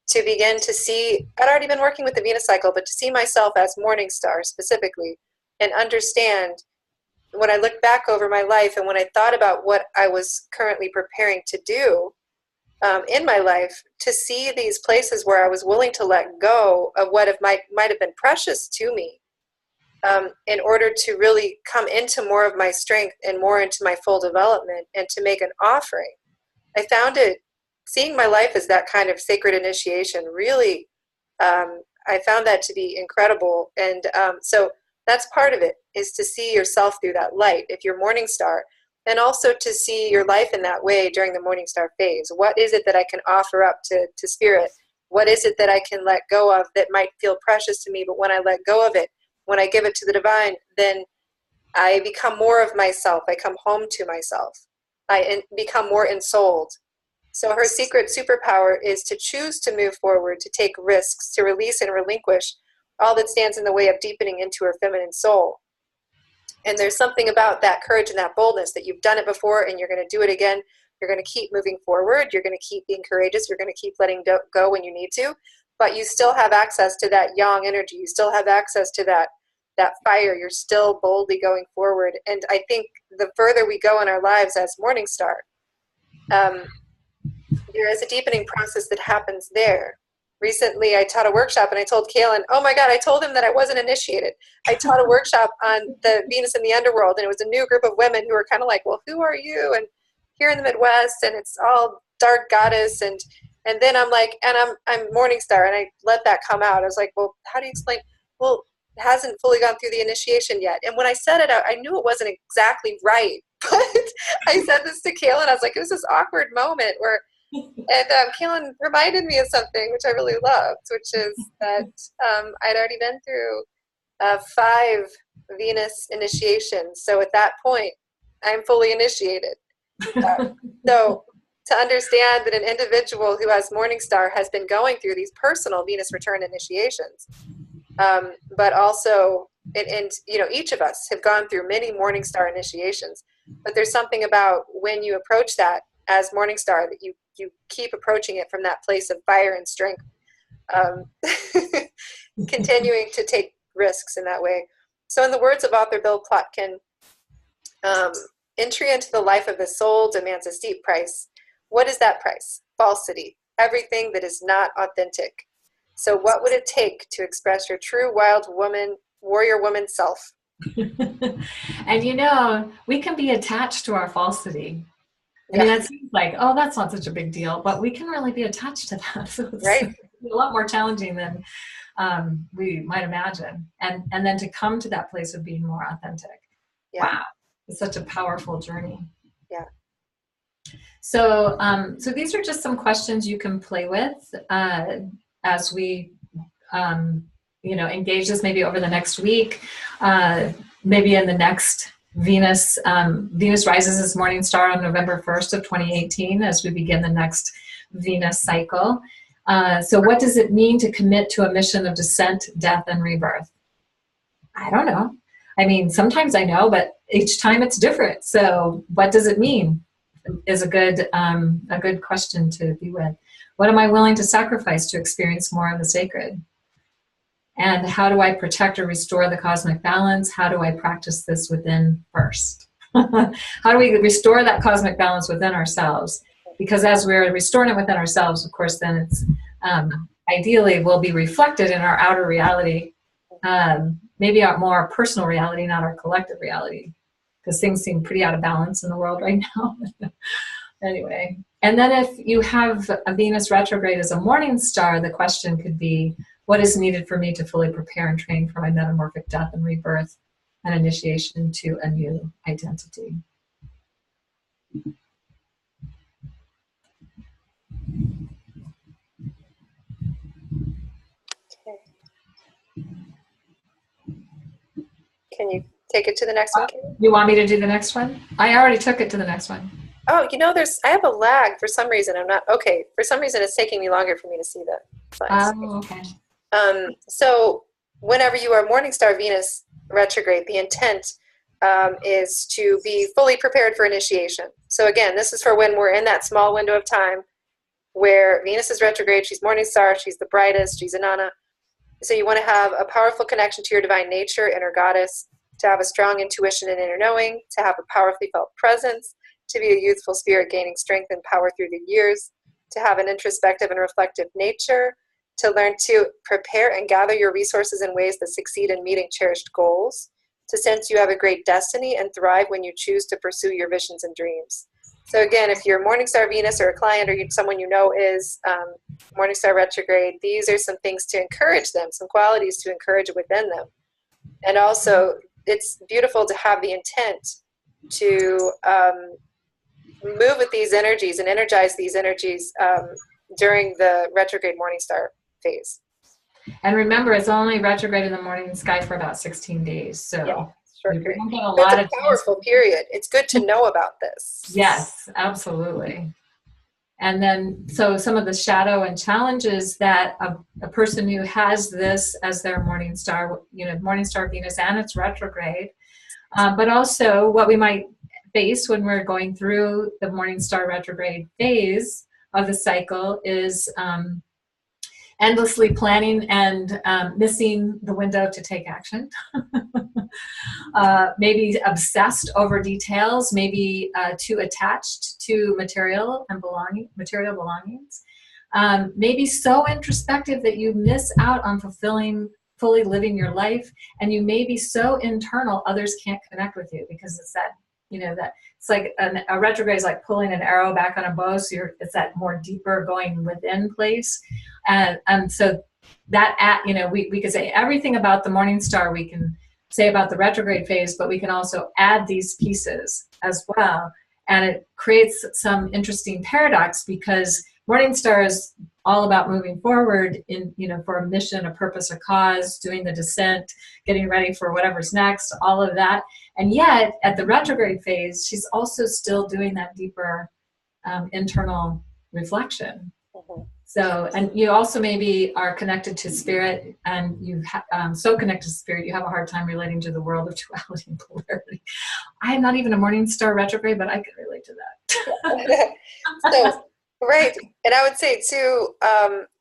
to begin to see. I'd already been working with the Venus cycle, but to see myself as Morningstar specifically, and understand when I look back over my life and when I thought about what I was currently preparing to do, in my life, to see these places where I was willing to let go of what might have been precious to me, in order to really come into more of my strength and more into my full development and to make an offering. I found seeing my life as that kind of sacred initiation, really, I found that to be incredible. And so that's part of it, is to see yourself through that light if you're morning star, and also to see your life in that way during the morning star phase. What is it that I can offer up to spirit? What is it that I can let go of that might feel precious to me, but when I let go of it, when I give it to the divine, then I become more of myself. I come home to myself. I become more ensouled. So her secret superpower is to choose to move forward, to take risks, to release and relinquish all that stands in the way of deepening into her feminine soul. And there's something about that courage and that boldness, that you've done it before and you're going to do it again. You're going to keep moving forward. You're going to keep being courageous. You're going to keep letting go when you need to. But you still have access to that yang energy. You still have access to that fire. You're still boldly going forward. And I think the further we go in our lives as morning star, there is a deepening process that happens there. Recently, I taught a workshop, and I told Kaylin, oh my God, I told him that I wasn't initiated. I taught a workshop on the Venus in the underworld, and it was a new group of women who were kind of like, well, who are you? And here in the Midwest, and it's all dark goddess, and then I'm like, and I'm morning star, and I let that come out. I was like, well, how do you explain? Well, it hasn't fully gone through the initiation yet. And when I said it out, I knew it wasn't exactly right, but I said this to Kaylin. I was like, it was this awkward moment where, and Kaylin reminded me of something which I really loved, which is that I'd already been through 5 Venus initiations. So at that point, I'm fully initiated. So to understand that an individual who has morning star has been going through these personal Venus return initiations, but also, and you know, each of us have gone through many morning star initiations, but there's something about when you approach that as morning star that you keep approaching it from that place of fire and strength, continuing to take risks in that way. So in the words of author Bill Plotkin, entry into the life of the soul demands a steep price. What is that price? Falsity. Everything that is not authentic. So what would it take to express your true wild woman, warrior woman self? And you know, we can be attached to our falsity. I mean, that seems like, oh, that's not such a big deal, but we can really be attached to that. So it's right. a lot more challenging than we might imagine. And then to come to that place of being more authentic. Yeah. Wow. It's such a powerful journey. Yeah. So, so these are just some questions you can play with as we, you know, engage this maybe over the next week, maybe in the next Venus rises as morning star on November 1st of 2018 as we begin the next Venus cycle. So what does it mean to commit to a mission of descent, death, and rebirth? I don't know. I mean, sometimes I know, but each time it's different. So what does it mean is a good question to be with. What am I willing to sacrifice to experience more of the sacred? And how do I protect or restore the cosmic balance? How do I practice this within first? How do we restore that cosmic balance within ourselves? Because as we're restoring it within ourselves, of course, then it's ideally will be reflected in our outer reality, maybe our more personal reality, not our collective reality, because things seem pretty out of balance in the world right now. Anyway, and then if you have a Venus retrograde as a morning star, the question could be, what is needed for me to fully prepare and train for my metamorphic death and rebirth and initiation to a new identity? Okay. Can you take it to the next one? You want me to do the next one? I already took it to the next one. Oh, you know, I have a lag for some reason. For some reason it's taking me longer for me to see the slides. Oh, okay. So whenever you are morning star Venus retrograde, the intent is to be fully prepared for initiation. So again, this is for when we're in that small window of time where Venus is retrograde, she's morning star, she's the brightest, she's Inanna. So you want to have a powerful connection to your divine nature, inner goddess, to have a strong intuition and inner knowing, to have a powerfully felt presence, to be a youthful spirit gaining strength and power through the years, to have an introspective and reflective nature, to learn to prepare and gather your resources in ways that succeed in meeting cherished goals, to sense you have a great destiny and thrive when you choose to pursue your visions and dreams. So again, if you're Morningstar Venus or a client or someone you know is Morningstar retrograde, these are some things to encourage them, some qualities to encourage within them. And also, it's beautiful to have the intent to move with these energies and energize these energies during the retrograde Morningstar phase. And remember, it's only retrograde in the morning sky for about 16 days. So yeah, short you period. don't get a But lot it's of a powerful period. It's good to know about this. Yes, absolutely. And then, so some of the shadow and challenges that a person who has this as their morning star, you know, Morningstar Venus and its retrograde, but also what we might face when we're going through the Morningstar retrograde phase of the cycle is endlessly planning and missing the window to take action. Maybe obsessed over details, maybe too attached to material belongings. Maybe so introspective that you miss out on fully living your life, and you may be so internal others can't connect with you, because it's that, you know, that it's like a retrograde is like pulling an arrow back on a bow, so it's that more deeper going within place. And so that, you know, we could say everything about the morning star we can say about the retrograde phase, but we can also add these pieces as well. And it creates some interesting paradox, because morning star is all about moving forward in, you know, for a mission, a purpose, a cause, doing the descent, getting ready for whatever's next, all of that. And yet at the retrograde phase, she's also still doing that deeper internal reflection. Mm-hmm. So, and you also maybe are connected to spirit, and you so connected to spirit, you have a hard time relating to the world of duality and polarity. I am not even a morning star retrograde, but I can relate to that. So, right. And I would say too,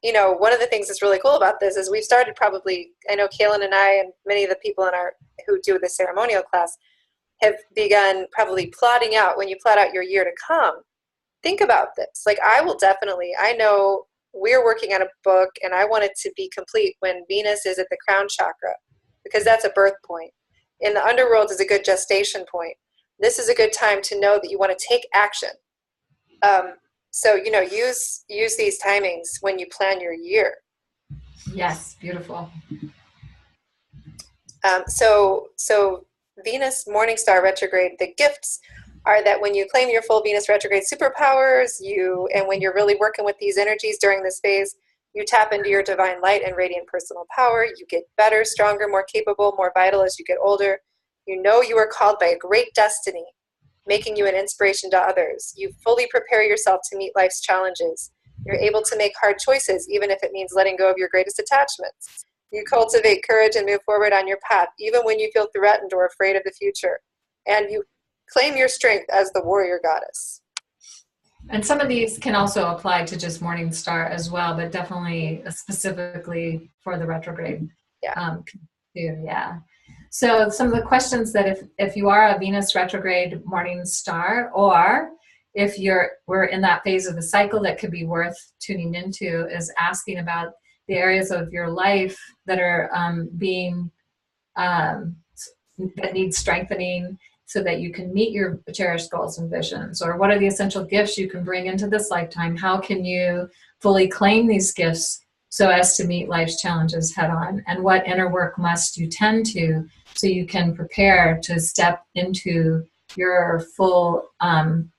you know, one of the things that's really cool about this is we've started probably, I know Kaylin and I and many of the people in who do the ceremonial class have begun probably plotting out, when you plot out your year to come, think about this. Like I know we're working on a book, and I want it to be complete when Venus is at the crown chakra, because that's a birth point. In the underworld is a good gestation point. This is a good time to know that you want to take action. So, you know, use these timings when you plan your year. Yes, beautiful. So Venus Morningstar retrograde, the gifts are that when you claim your full Venus retrograde superpowers, and when you're really working with these energies during this phase, you tap into your divine light and radiant personal power. You get better, stronger, more capable, more vital as you get older. You know you are called by a great destiny, making you an inspiration to others. You fully prepare yourself to meet life's challenges. You're able to make hard choices, even if it means letting go of your greatest attachments. You cultivate courage and move forward on your path, even when you feel threatened or afraid of the future. And you claim your strength as the warrior goddess. And some of these can also apply to just morning star as well, but definitely specifically for the retrograde. Yeah. Yeah. So some of the questions that if you are a Venus retrograde morning star, or if we're in that phase of the cycle that could be worth tuning into, is asking about the areas of your life that are that need strengthening, so that you can meet your cherished goals and visions. Or what are the essential gifts you can bring into this lifetime? How can you fully claim these gifts so as to meet life's challenges head on? And what inner work must you tend to, so you can prepare to step into your full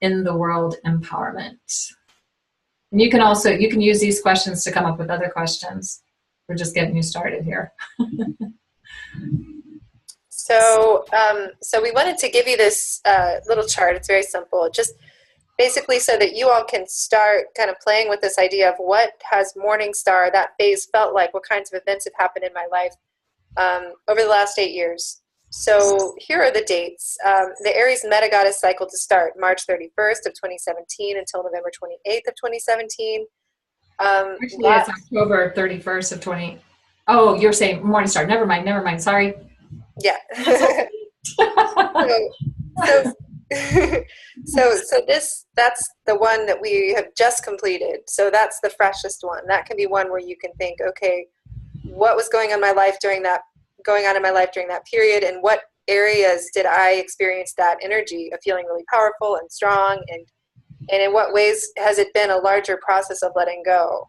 in the world empowerment? And you can use these questions to come up with other questions. We're just getting you started here. So we wanted to give you this little chart. It's very simple. Just basically so that you all can start kind of playing with this idea of what has Morningstar, that phase, felt like, what kinds of events have happened in my life over the last 8 years. So here are the dates. The Aries Meta Goddess cycle to start March 31st of 2017 until November 28th of 2017. Actually, it's October 31st of 20. Oh, you're saying Morningstar. Never mind. Sorry. Yeah. That's the one that we have just completed. So that's the freshest one. That can be one where you can think, okay, what was going on in my life during that period, and what areas did I experience that energy of feeling really powerful and strong, and in what ways has it been a larger process of letting go?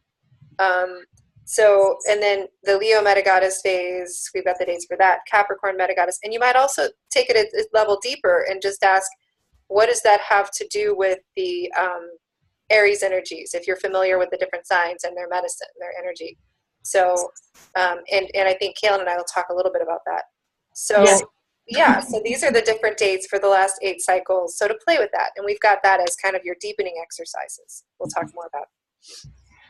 And then the Leo Metagoddess phase, we've got the dates for that, Capricorn Metagoddess, and you might also take it a level deeper and just ask, what does that have to do with the Aries energies, if you're familiar with the different signs and their medicine, their energy. So, and I think Kaylin and I will talk a little bit about that. So, so these are the different dates for the last 8 cycles. So to play with that, and we've got that as kind of your deepening exercises. We'll talk more about.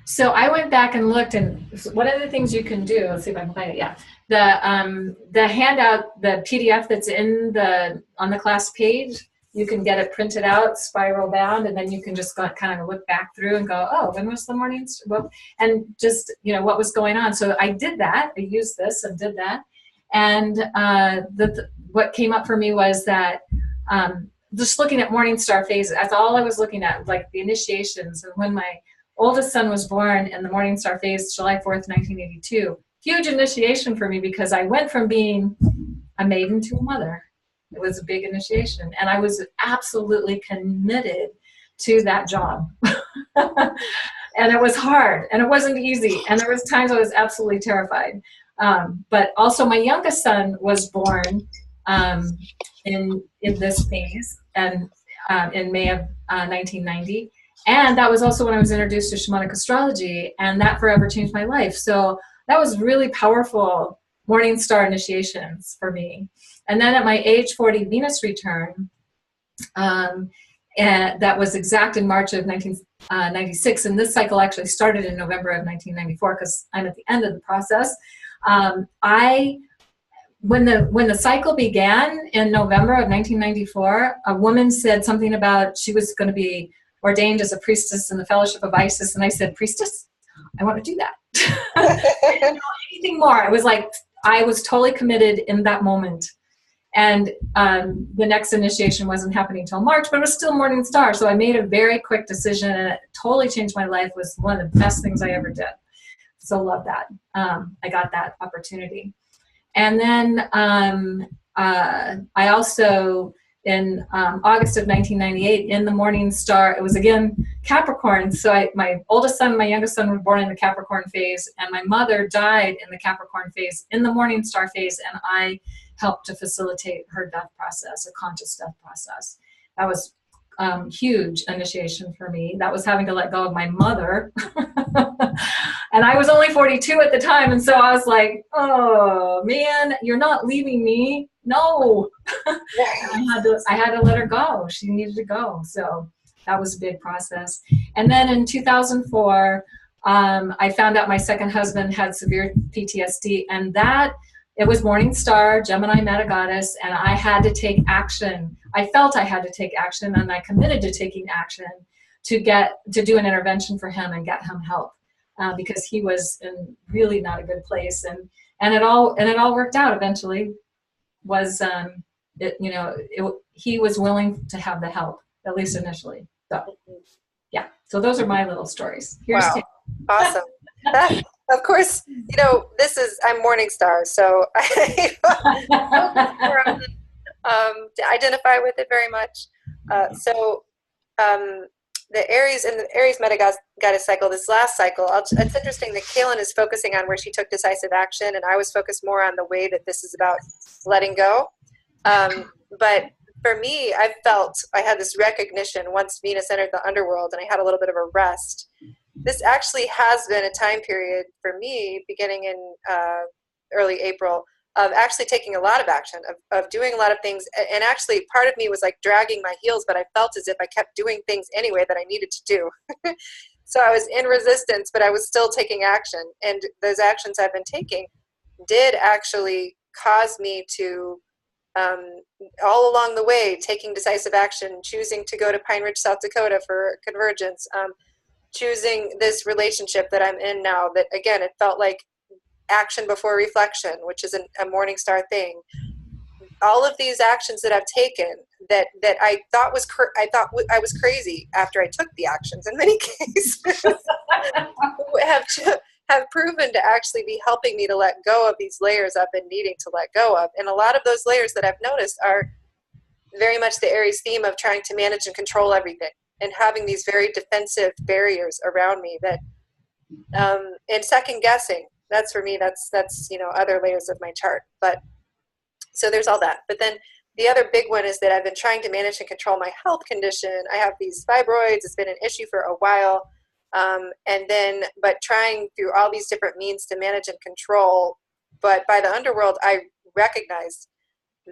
So I went back and looked, and one of the things you can do, let's see if I can find it. Yeah, the handout, the PDF that's on the class page, you can get it printed out, spiral bound, and then you can just kind of look back through and go, oh, when was the morning? Well, and just, what was going on. So I did that. I used this and did that. And what came up for me was that just looking at morning star phases, that's all I was looking at, like the initiations. And when my oldest son was born in the morning star phase, July 4th, 1982, huge initiation for me, because I went from being a maiden to a mother. It was a big initiation, and I was absolutely committed to that job. And it was hard, and it wasn't easy, and there was times I was absolutely terrified. But also my youngest son was born in this phase, and in May of 1990. And that was also when I was introduced to shamanic astrology, and that forever changed my life. So that was really powerful morning star initiations for me. And then at my age 40 Venus return, and that was exact in March of 1996. And this cycle actually started in November of 1994, because I'm at the end of the process. When the cycle began in November of 1994, a woman said something about she was going to be ordained as a priestess in the Fellowship of Isis. And I said, priestess? I want to do that. I didn't know anything more. I was totally committed in that moment. And the next initiation wasn't happening until March, but it was still morning star. So I made a very quick decision, and it totally changed my life. It was one of the best things I ever did. So love that. I got that opportunity. And then I also, in August of 1998, in the morning star, it was again Capricorn. So my oldest son and my youngest son were born in the Capricorn phase, and my mother died in the Capricorn phase, in the morning star phase, and I helped to facilitate her death process, a conscious death process. That was huge initiation for me. That was having to let go of my mother. And I was only 42 at the time, and so I was like, oh man, you're not leaving me. No. I had to let her go. She needed to go. So that was a big process. And then in 2004, I found out my second husband had severe PTSD, and it was morning star, Gemini Metagoddess, and I had to take action. I felt I had to take action, and I committed to taking action to do an intervention for him and get him help, because he was in really not a good place, and it all worked out eventually. He was willing to have the help, at least initially. So yeah, so those are my little stories. Wow. Awesome. Of course, I'm morning star, so I identify with it very much. The Aries and the Aries Metagoddess cycle, this last cycle, it's interesting that Kaylin is focusing on where she took decisive action, and I was focused more on the way that this is about letting go. But for me, I felt I had this recognition once Venus entered the underworld, and I had a little bit of a rest. This actually has been a time period for me, beginning in early April, of actually taking a lot of action, of doing a lot of things. And actually part of me was like dragging my heels, but I felt as if I kept doing things anyway that I needed to do. So I was in resistance, but I was still taking action. And those actions I've been taking did actually cause me to, all along the way, taking decisive action, choosing to go to Pine Ridge, South Dakota for Convergence, choosing this relationship that I'm in now, that again, it felt like action before reflection, which is a morning star thing. all of these actions that I've taken that I thought I was crazy after I took the actions in many cases have have proven to actually be helping me to let go of these layers I've been needing to let go of. And a lot of those layers that I've noticed are very much the Aries theme of trying to manage and control everything and having these very defensive barriers around me that and second guessing. That's for me, that's other layers of my chart. But so there's all that. But then the other big one is that I've been trying to manage and control my health condition. I have these fibroids. It's been an issue for a while. But trying through all these different means to manage and control. But by the underworld, I recognized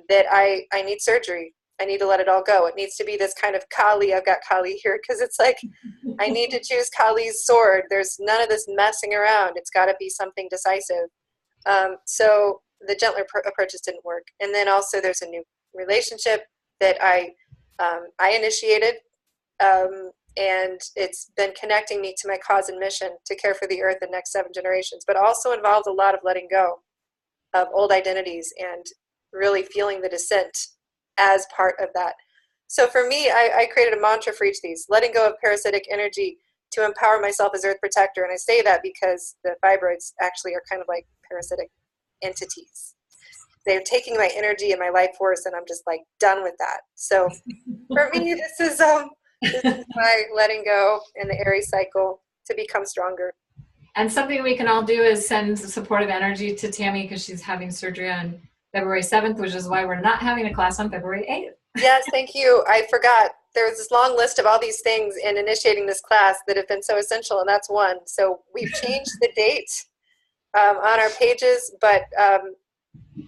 that I need surgery. I need to let it all go. It needs to be this kind of Kali. I've got Kali here because it's like I need to choose Kali's sword. There's none of this messing around. It's got to be something decisive. So the gentler approaches didn't work. And then also there's a new relationship that I initiated, and it's been connecting me to my cause and mission to care for the earth and next 7 generations, but also involved a lot of letting go of old identities and really feeling the descent as part of that. So for me, I created a mantra for each of these: letting go of parasitic energy to empower myself as earth protector. And I say that because the fibroids actually are kind of like parasitic entities. They're taking my energy and my life force, and I'm just like done with that. So for me, this is my letting go in the Aries cycle to become stronger. And something we can all do is send supportive energy to Tammy because she's having surgery on February 7th, which is why we're not having a class on February 8th. Yes, thank you. I forgot. There was this long list of all these things in initiating this class that have been so essential, and that's one. So we've changed the date on our pages, but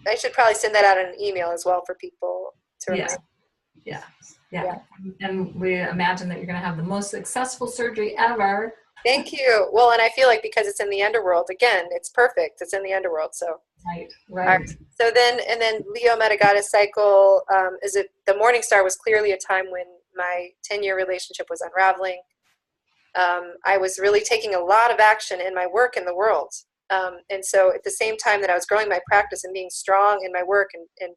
I should probably send that out in an email as well for people to remember. Yeah. And we imagine that you're going to have the most successful surgery ever. Thank you. Well, and I feel like because it's in the underworld, again, it's perfect. It's in the underworld. So Right. So then Leo Metagoddess cycle the morning star was clearly a time when my 10-year relationship was unraveling. I was really taking a lot of action in my work in the world. And so at the same time that I was growing my practice and being strong in my work and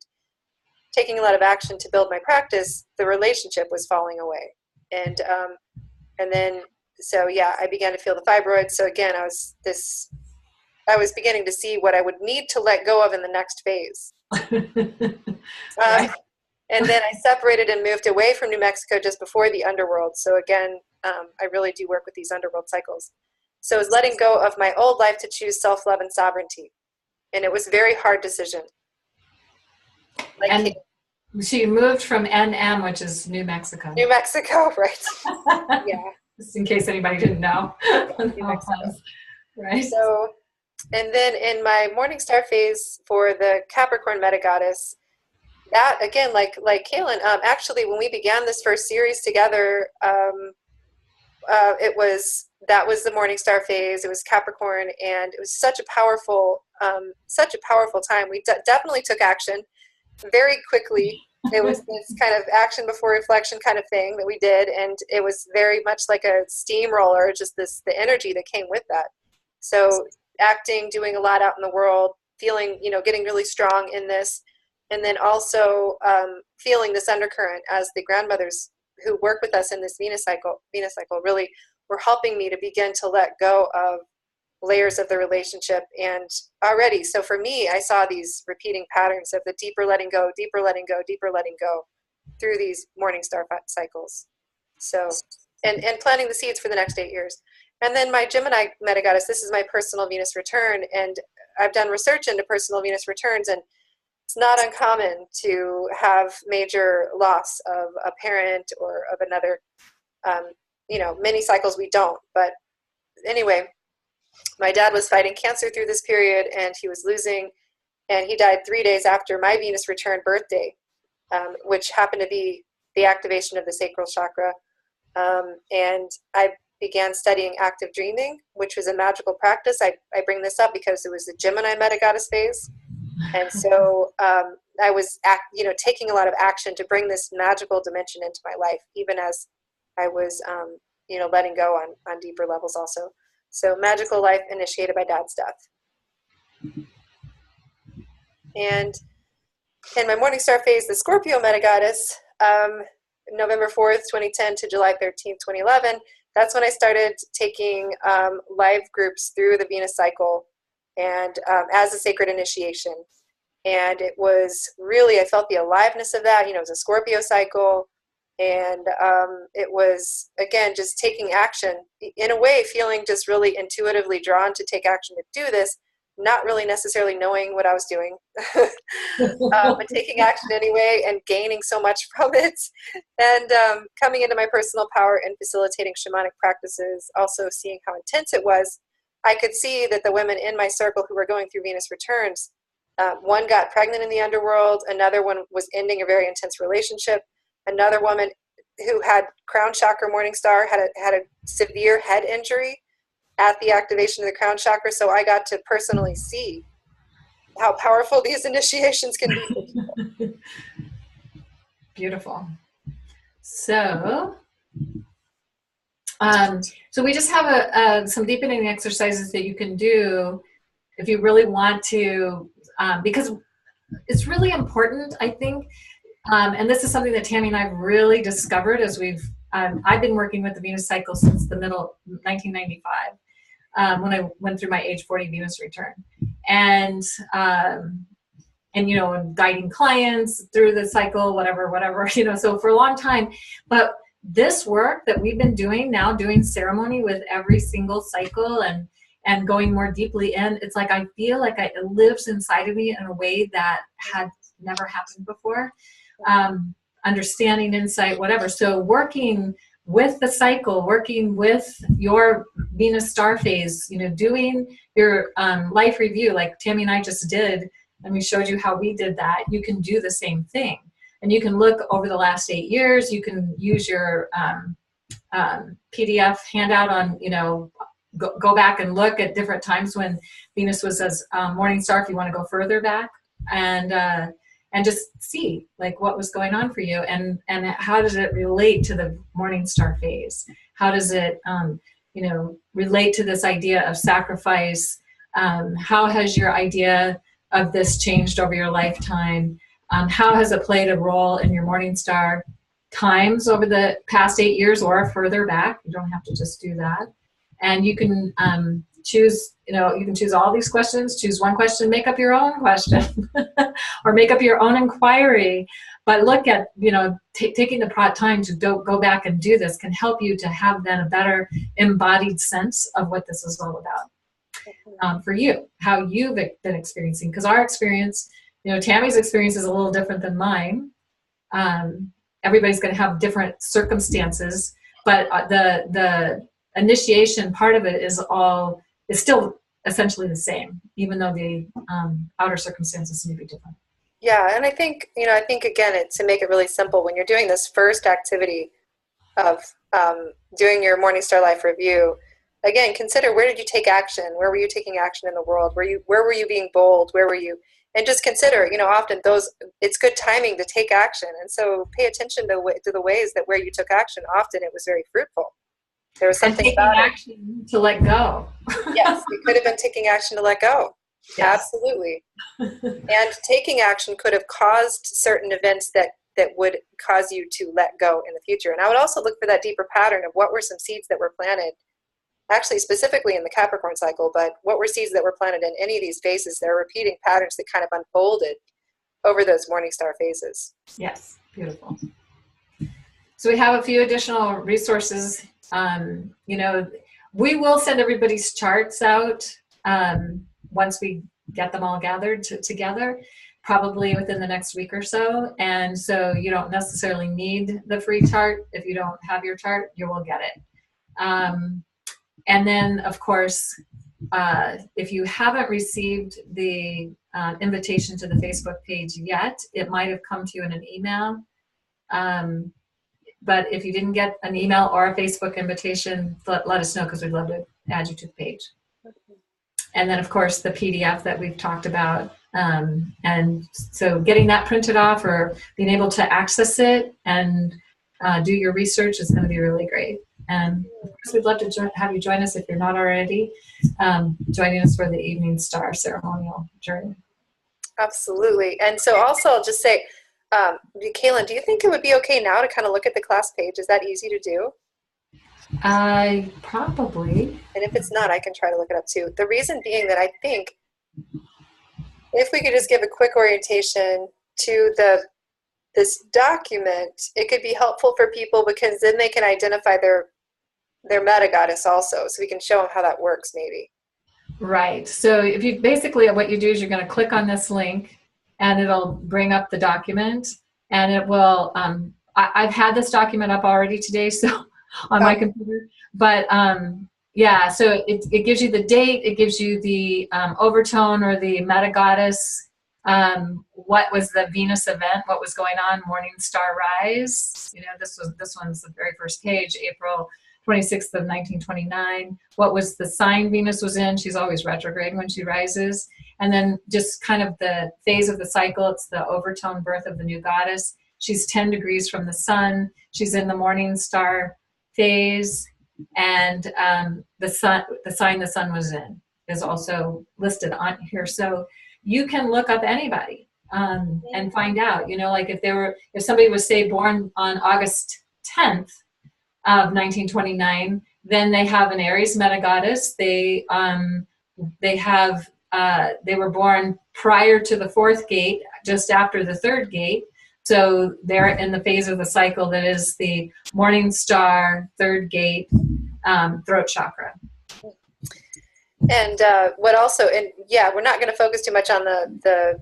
taking a lot of action to build my practice, the relationship was falling away. And then, so yeah, I began to feel the fibroids. So again, I was beginning to see what I would need to let go of in the next phase. And then I separated and moved away from New Mexico just before the underworld. So again, I really do work with these underworld cycles. So it was letting go of my old life to choose self-love and sovereignty. And it was a very hard decision. And she moved from NM, which is New Mexico. New Mexico, right. Yeah. Just in case anybody didn't know. New Mexico. Right. So, and then in my morning star phase for the Capricorn Metagoddess, that again, like Kaylin, actually when we began this first series together, that was the morning star phase. It was Capricorn, and it was such a powerful time. We definitely took action very quickly. It was this kind of action before reflection kind of thing that we did, and it was very much like a steamroller, just the energy that came with that. So acting, doing a lot out in the world, feeling, getting really strong in this, and then also feeling this undercurrent as the grandmothers who work with us in this Venus cycle really were helping me to begin to let go of layers of the relationship. And already, so for me, I saw these repeating patterns of the deeper letting go, deeper letting go, deeper letting go through these morning star cycles. So, and planting the seeds for the next 8 years. And then my Gemini Metagoddess, this is my personal Venus return, and I've done research into personal Venus returns, and it's not uncommon to have major loss of a parent or of another. Many cycles we don't, but anyway, my dad was fighting cancer through this period, and he was losing, and he died 3 days after my Venus return birthday, which happened to be the activation of the sacral chakra. And I began studying active dreaming, which was a magical practice. I bring this up because it was the Gemini Metagoddess phase. And so I was, taking a lot of action to bring this magical dimension into my life, even as I was, letting go on deeper levels also. So magical life initiated by Dad's death. And In my morning star phase, the Scorpio metagoddess, November 4th, 2010 to July 13th, 2011, that's when I started taking live groups through the Venus cycle and as a sacred initiation. And it was really, I felt the aliveness of that. It was a Scorpio cycle. And it was, again, just taking action, in a way, feeling just really intuitively drawn to take action to do this, not really necessarily knowing what I was doing, but taking action anyway and gaining so much from it. And coming into my personal power and facilitating shamanic practices, also seeing how intense it was, I could see that the women in my circle who were going through Venus returns, one got pregnant in the underworld, another one was ending a very intense relationship, another woman who had crown chakra morning star had a severe head injury at the activation of the crown chakra. So I got to personally see how powerful these initiations can be. Beautiful. So we just have some deepening exercises that you can do if you really want to, because it's really important, I think. And this is something that Tammy and I have really discovered as I've been working with the Venus cycle since the middle 1995, when I went through my age 40 Venus return. And guiding clients through the cycle, whatever, so for a long time. But this work that we've been doing now, doing ceremony with every single cycle and going more deeply in, it's like I feel like it lives inside of me in a way that had never happened before. Understanding, insight, whatever. So working with the cycle, working with your Venus star phase, doing your life review like Tammy and I just did, and we showed you how we did that. You can do the same thing. And you can look over the last 8 years. You can use your PDF handout on, go back and look at different times when Venus was as morning star if you want to go further back. And just see like what was going on for you and how does it relate to the morning star phase? How does it, relate to this idea of sacrifice? How has your idea of this changed over your lifetime? How has it played a role in your morning star times over the past 8 years or further back? You don't have to just do that. And you can choose, you can choose all these questions, choose one question, make up your own question or make up your own inquiry. But look at, taking the time to go back and do this can help you to have then a better embodied sense of what this is all about for you, how you've been experiencing. Because our experience, Tammy's experience is a little different than mine. Everybody's going to have different circumstances, but the initiation part of it is still essentially the same, even though the outer circumstances may be different. Yeah, and I think again, to make it really simple, when you're doing this first activity of doing your Morning Star Life review, again, consider, where did you take action? Where were you taking action in the world? Where were you being bold? Where were you? And just consider, often it's good timing to take action. And so pay attention to the ways that where you took action, often it was very fruitful. There was something about action to let go. Yes, it could have been taking action to let go. Yes. Absolutely. And taking action could have caused certain events that would cause you to let go in the future. And I would also look for that deeper pattern of what were some seeds that were planted, actually specifically in the Capricorn cycle, but what were seeds that were planted in any of these phases? There are repeating patterns that kind of unfolded over those morning star phases. Yes, beautiful. So we have a few additional resources. We will send everybody's charts out once we get them all gathered together, probably within the next week or so. And so you don't necessarily need the free chart. If you don't have your chart, you will get it. And then, of course, if you haven't received the invitation to the Facebook page yet, it might have come to you in an email. But if you didn't get an email or a Facebook invitation, let us know, because we'd love to add you to the page. And then, of course, the PDF that we've talked about. And so getting that printed off or being able to access it and do your research is going to be really great. And of course, we'd love to have you join us if you're not already joining us for the Evening Star ceremonial journey. Absolutely. And so also I'll just say, Kaylin, do you think it would be okay now to kind of look at the class page? Is that easy to do? I probably. And if it's not, I can try to look it up too. The reason being that I think if we could just give a quick orientation to this document, it could be helpful for people because then they can identify their meta goddess also. So we can show them how that works maybe. Right. So if you basically what you do is you're going to click on this link and it'll bring up the document and it will, I've had this document up already today, so on my computer, but yeah, so it gives you the date, it gives you the overtone or the meta goddess, what was the Venus event, what was going on, morning star rise, you know, this one's the very first page, April 26th of 1929. What was the sign Venus was in? She's always retrograde when she rises. And then just kind of the phase of the cycle, it's the overtone birth of the new goddess. She's 10 degrees from the sun. She's in the morning star phase. And the sign the sun was in is also listed on here. So you can look up anybody and find out, you know, like if somebody was, say, born on August 10th, of 1929, then they have an Aries meta goddess. They were born prior to the fourth gate, just after the third gate. So they're in the phase of the cycle that is the morning star, third gate, throat chakra. And what also, and yeah, we're not going to focus too much on the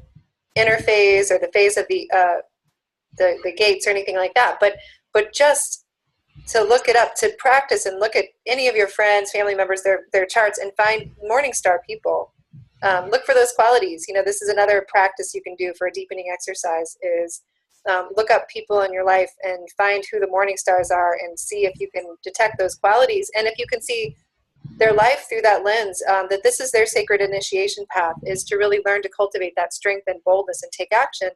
inner phase or the phase of the gates or anything like that, but just to look it up, to practice and look at any of your friends, family members, their charts, and find morning star people. Look for those qualities. You know, this is another practice you can do for a deepening exercise is look up people in your life and find who the morning stars are and see if you can detect those qualities. And if you can see their life through that lens, that this is their sacred initiation path, is to really learn to cultivate that strength and boldness and take action.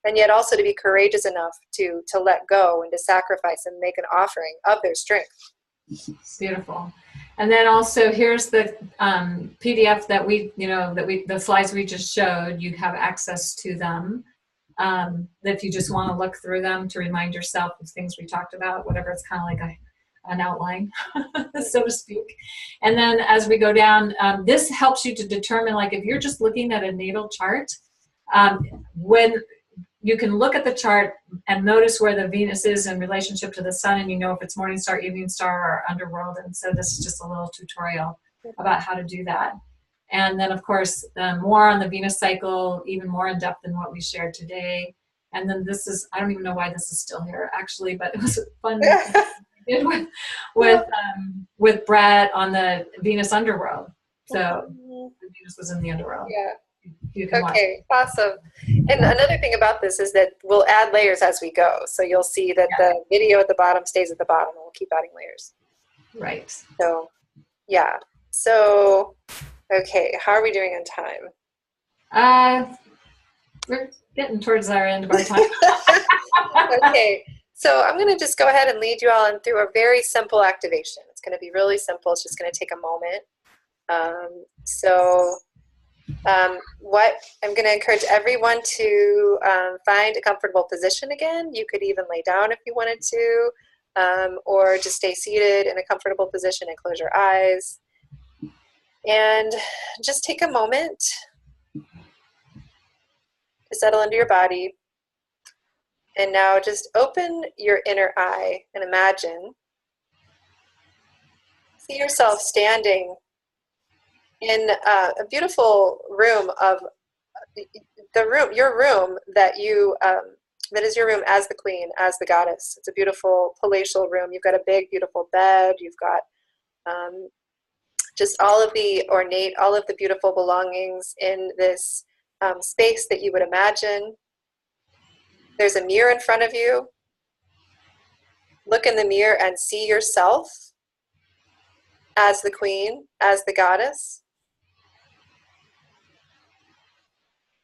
And yet also to be courageous enough to let go and to sacrifice and make an offering of their strength. Beautiful. And then also here's the PDF that the slides we just showed. You have access to them. If you just want to look through them to remind yourself of things we talked about, whatever, it's kind of like an outline, so to speak. And then as we go down, this helps you to determine, like if you're just looking at a natal chart, when you can look at the chart and notice where the Venus is in relationship to the sun, and you know if it's morning star, evening star, or underworld. And so this is just a little tutorial about how to do that. And then, of course, more on the Venus cycle, even more in depth than what we shared today. And then this is, I don't even know why this is still here, actually, but it was fun with Brett on the Venus underworld. So Venus was in the underworld. Yeah. You can watch. Awesome. And another thing about this is that we'll add layers as we go. So you'll see that the video at the bottom stays at the bottom, and we'll keep adding layers. Right. So, yeah. So, okay, how are we doing on time? We're getting towards our end of our time. Okay. So I'm going to just go ahead and lead you all in through a very simple activation. It's going to be really simple. It's just going to take a moment. What I'm going to encourage everyone to find a comfortable position again. You could even lay down if you wanted to, or just stay seated in a comfortable position and close your eyes. And just take a moment to settle into your body. And now just open your inner eye and imagine. See yourself standing in a beautiful room of your room that is your room as the queen, as the goddess. It's a beautiful palatial room. You've got a big, beautiful bed. You've got just all of the ornate, all of the beautiful belongings in this space that you would imagine. There's a mirror in front of you. Look in the mirror and see yourself as the queen, as the goddess.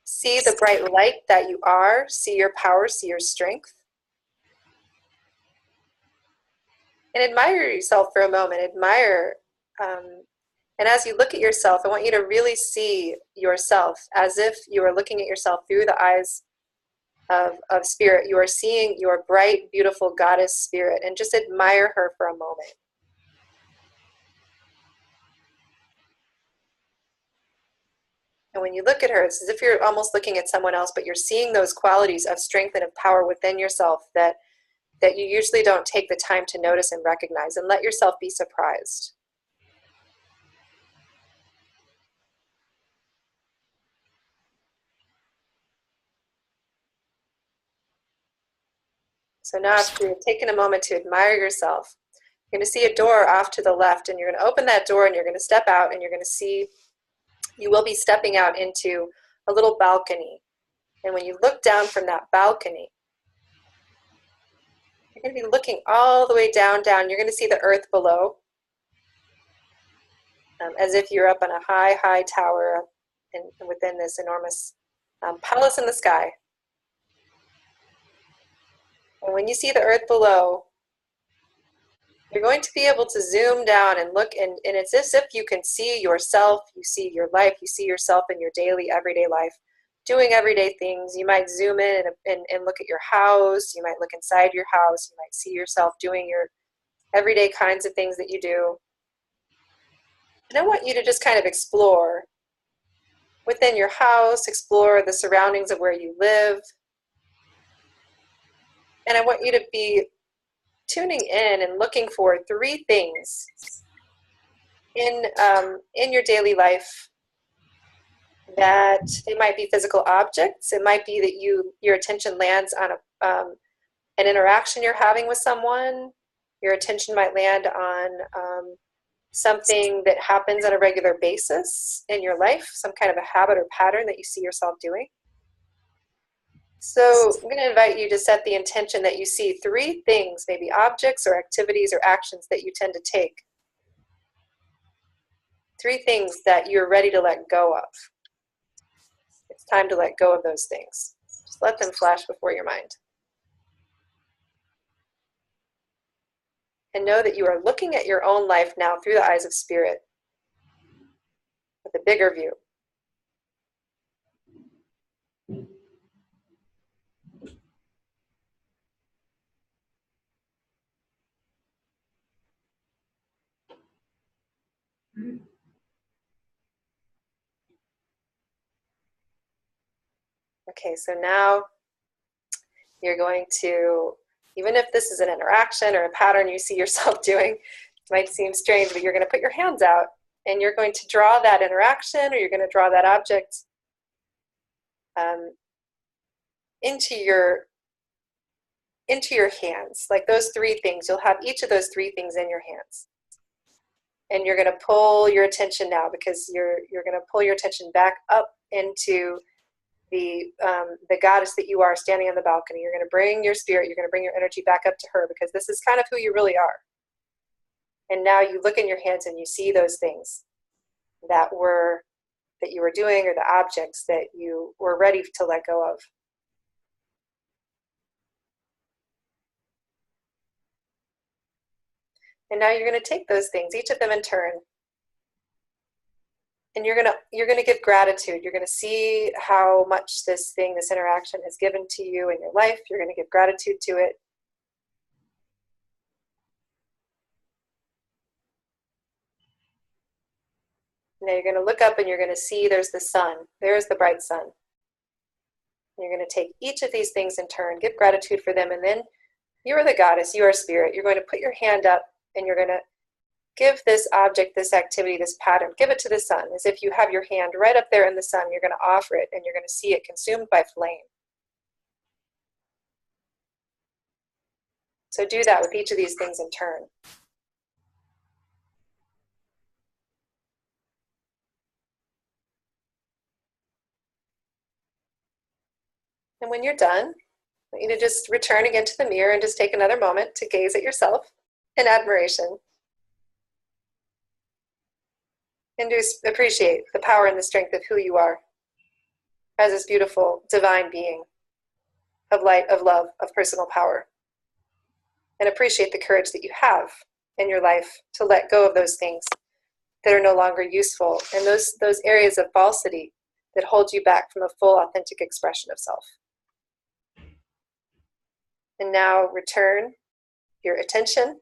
See the bright light that you are. See your power, see your strength. And admire yourself for a moment. Admire And as you look at yourself, I want you to really see yourself as if you are looking at yourself through the eyes of spirit. You are seeing your bright, beautiful goddess spirit, and just admire her for a moment. And when you look at her, it's as if you're almost looking at someone else, but you're seeing those qualities of strength and of power within yourself that you usually don't take the time to notice and recognize, and let yourself be surprised. So now after you've taken a moment to admire yourself, you're going to see a door off to the left, and you're going to open that door and you're going to step out, and you're going to see, you will be stepping out into a little balcony. And when you look down from that balcony, you're going to be looking all the way down. You're going to see the earth below, as if you're up on a high tower and within this enormous palace in the sky. And when you see the earth below, you're going to be able to zoom down and look, and it's as if you can see yourself, you see your life, you see yourself in your daily, everyday life, doing everyday things. You might zoom in and look at your house. You might look inside your house. You might see yourself doing your everyday kinds of things that you do. And I want you to just kind of explore within your house, explore the surroundings of where you live. And I want you to be tuning in and looking for 3 things in your daily life. That it might be physical objects. It might be that your attention lands on an interaction you're having with someone. Your attention might land on something that happens on a regular basis in your life, some kind of a habit or pattern that you see yourself doing. So I'm going to invite you to set the intention that you see 3 things, maybe objects or activities or actions that you tend to take. 3 things that you're ready to let go of. It's time to let go of those things. Just let them flash before your mind. And know that you are looking at your own life now through the eyes of spirit, with a bigger view. Okay, so now you're going to, even if this is an interaction or a pattern you see yourself doing, it might seem strange, but you're going to put your hands out and you're going to draw that interaction, or you're going to draw that object into your hands. Like those 3 things, you'll have each of those 3 things in your hands. And you're going to pull your attention now, because you're going to pull your attention back up into the goddess that you are standing on the balcony. You're going to bring your spirit, you're going to bring your energy back up to her, because this is kind of who you really are. And now you look in your hands and you see those things that you were doing, or the objects that you were ready to let go of. And now you're going to take those things, each of them in turn, and you're gonna give gratitude. You're gonna see how much this interaction has given to you in your life. You're gonna give gratitude to it. Now you're gonna look up and you're gonna see there's the sun. There's the bright sun. You're gonna take each of these things in turn, give gratitude for them, and then you are the goddess, you are spirit. You're going to put your hand up and you're gonna give this object, this activity, this pattern, give it to the sun, as if you have your hand right up there in the sun. You're going to offer it, and you're going to see it consumed by flame. So do that with each of these things in turn. And when you're done, I want you to just return again to the mirror and just take another moment to gaze at yourself in admiration. And just appreciate the power and the strength of who you are as this beautiful divine being of light, of love, of personal power. And appreciate the courage that you have in your life to let go of those things that are no longer useful, and those areas of falsity that hold you back from a full, authentic expression of self. And now return your attention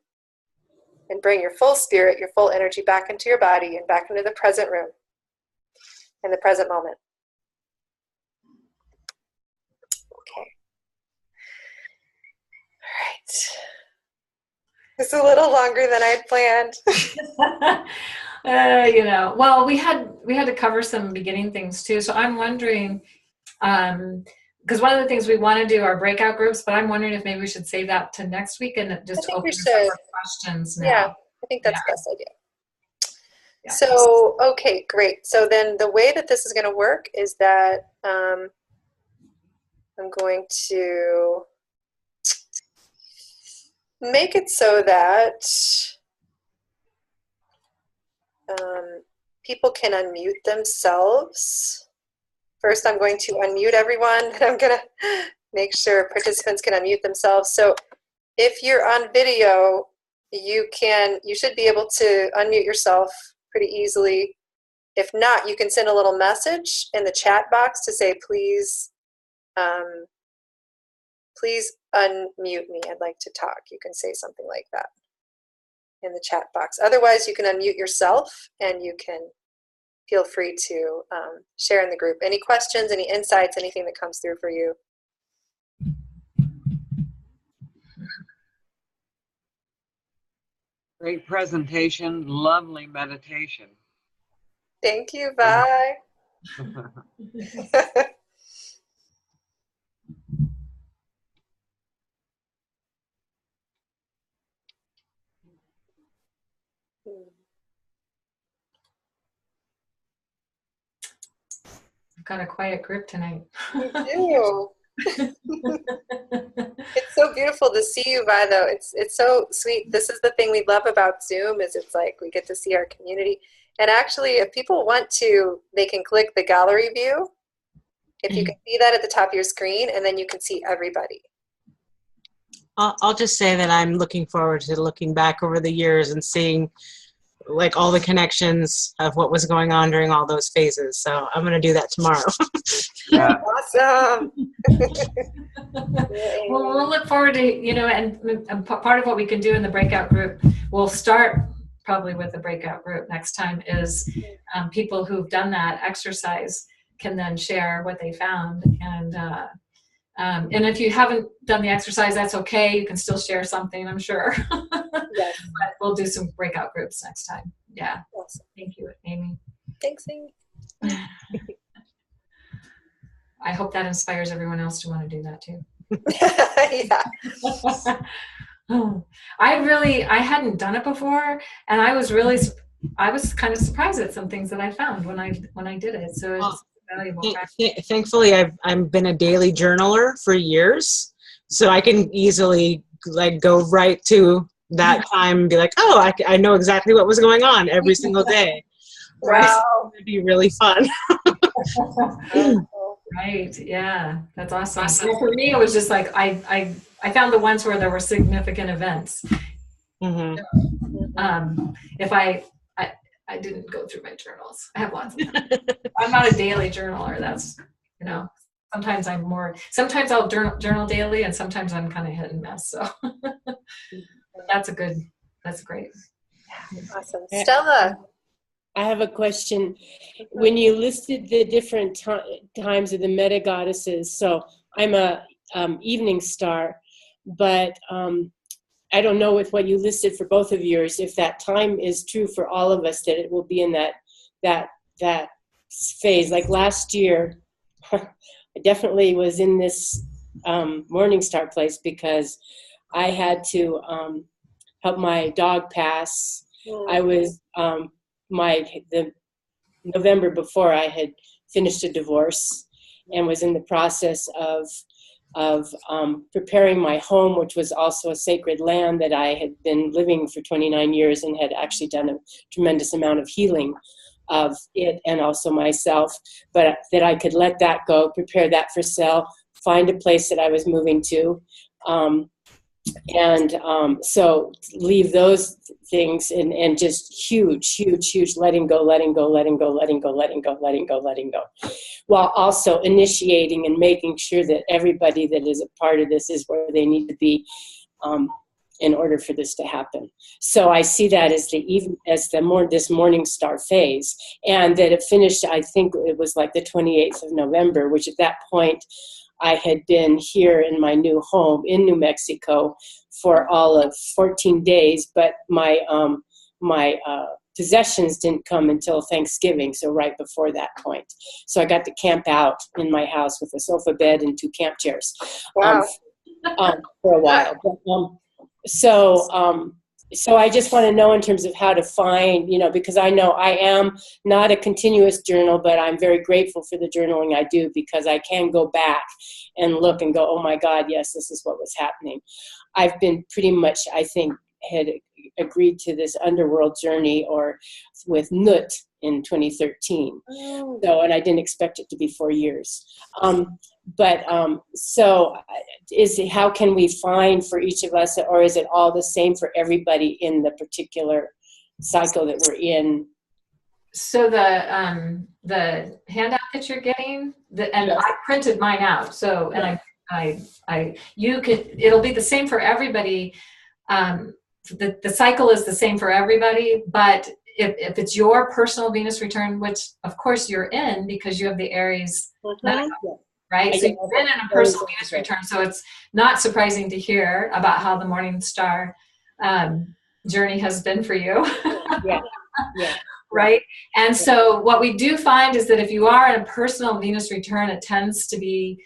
and bring your full spirit, your full energy back into your body and back into the present room, in the present moment. Okay. All right. It's a little longer than I'd planned. Well, we had to cover some beginning things too. So I'm wondering, because one of the things we want to do are breakout groups, but I'm wondering if maybe we should save that to next week and just open this up for questions now. Yeah, I think that's the best idea. Yeah. So, okay, great. So then the way that this is going to work is that I'm going to make it so that people can unmute themselves. First, I'm going to unmute everyone, and I'm going to make sure participants can unmute themselves. So if you're on video, you should be able to unmute yourself pretty easily. If not, you can send a little message in the chat box to say, please unmute me. I'd like to talk. You can say something like that in the chat box. Otherwise, you can unmute yourself and you can feel free to share in the group. Any questions, any insights, anything that comes through for you? Great presentation, lovely meditation. Thank you, bye. I've got a quiet group tonight. You do. It's so beautiful to see you, Vi, though. It's so sweet. This is the thing we love about Zoom, is it's like we get to see our community. And actually, if people want to, they can click the gallery view. If you can see that at the top of your screen, and then you can see everybody. I'll just say that I'm looking forward to looking back over the years and seeing like all the connections of what was going on during all those phases. So I'm going to do that tomorrow. Yeah. Awesome. Well, we'll look forward to, and part of what we can do in the breakout group, we'll start probably with the breakout group next time, is people who've done that exercise can then share what they found. And if you haven't done the exercise, that's okay. You can still share something, I'm sure. Yes. But we'll do some breakout groups next time. Yeah. Awesome. Thank you, Amy. Thanks, Amy. I hope that inspires everyone else to want to do that too. Yeah. I hadn't done it before, and I was kind of surprised at some things that I found when I did it. So it's valuable. Thankfully, I've been a daily journaler for years, so I can easily like go right to that time and be like, oh, I know exactly what was going on every single day. Wow. It'd be really fun. Right. Yeah. That's awesome. Well, for me, it was just like, I found the ones where there were significant events. Mm-hmm. If I didn't go through my journals. I have lots of them. I'm not a daily journaler. That's, sometimes I'll journal daily, and sometimes I'm kind of hit and miss. So that's great. Yeah. Awesome. Stella. I have a question. When you listed the different times of the meta goddesses, so I'm a evening star, but I don't know with what you listed for both of yours, if that time is true for all of us, that it will be in that phase. Like last year, I definitely was in this morning star place because I had to help my dog pass. I was the November before, I had finished a divorce and was in the process of preparing my home, which was also a sacred land that I had been living for 29 years and had actually done a tremendous amount of healing of it and also myself, but that I could let that go, prepare that for sale, find a place that I was moving to. And so leave those things and just huge letting go, while also initiating and making sure that everybody that is a part of this is where they need to be in order for this to happen. So I see that as this morning star phase, and that it finished, I think it was like the 28th of November, which at that point I had been here in my new home in New Mexico for all of 14 days, but my possessions didn't come until Thanksgiving, so right before that point. So I got to camp out in my house with a sofa bed and 2 camp chairs. Wow. For a while. But, so I just want to know in terms of how to find, because I know I am not a continuous journal, but I'm very grateful for the journaling I do, because I can go back and look and go, oh my God, yes, this is what was happening. I've been pretty much, I think, had agreed to this underworld journey or with Nut in 2013. So, and I didn't expect it to be 4 years. So how can we find for each of us, or is it all the same for everybody in the particular cycle that we're in? So the handout that you're getting, and Yes. I printed mine out. So, and it'll be the same for everybody. The cycle is the same for everybody, but if it's your personal Venus return, which of course you're in because you have the Aries, right? So you've been in a personal Venus return, so it's not surprising to hear about how the morning star journey has been for you. Yeah. Right? And so what we do find is that if you are in a personal Venus return, it tends to be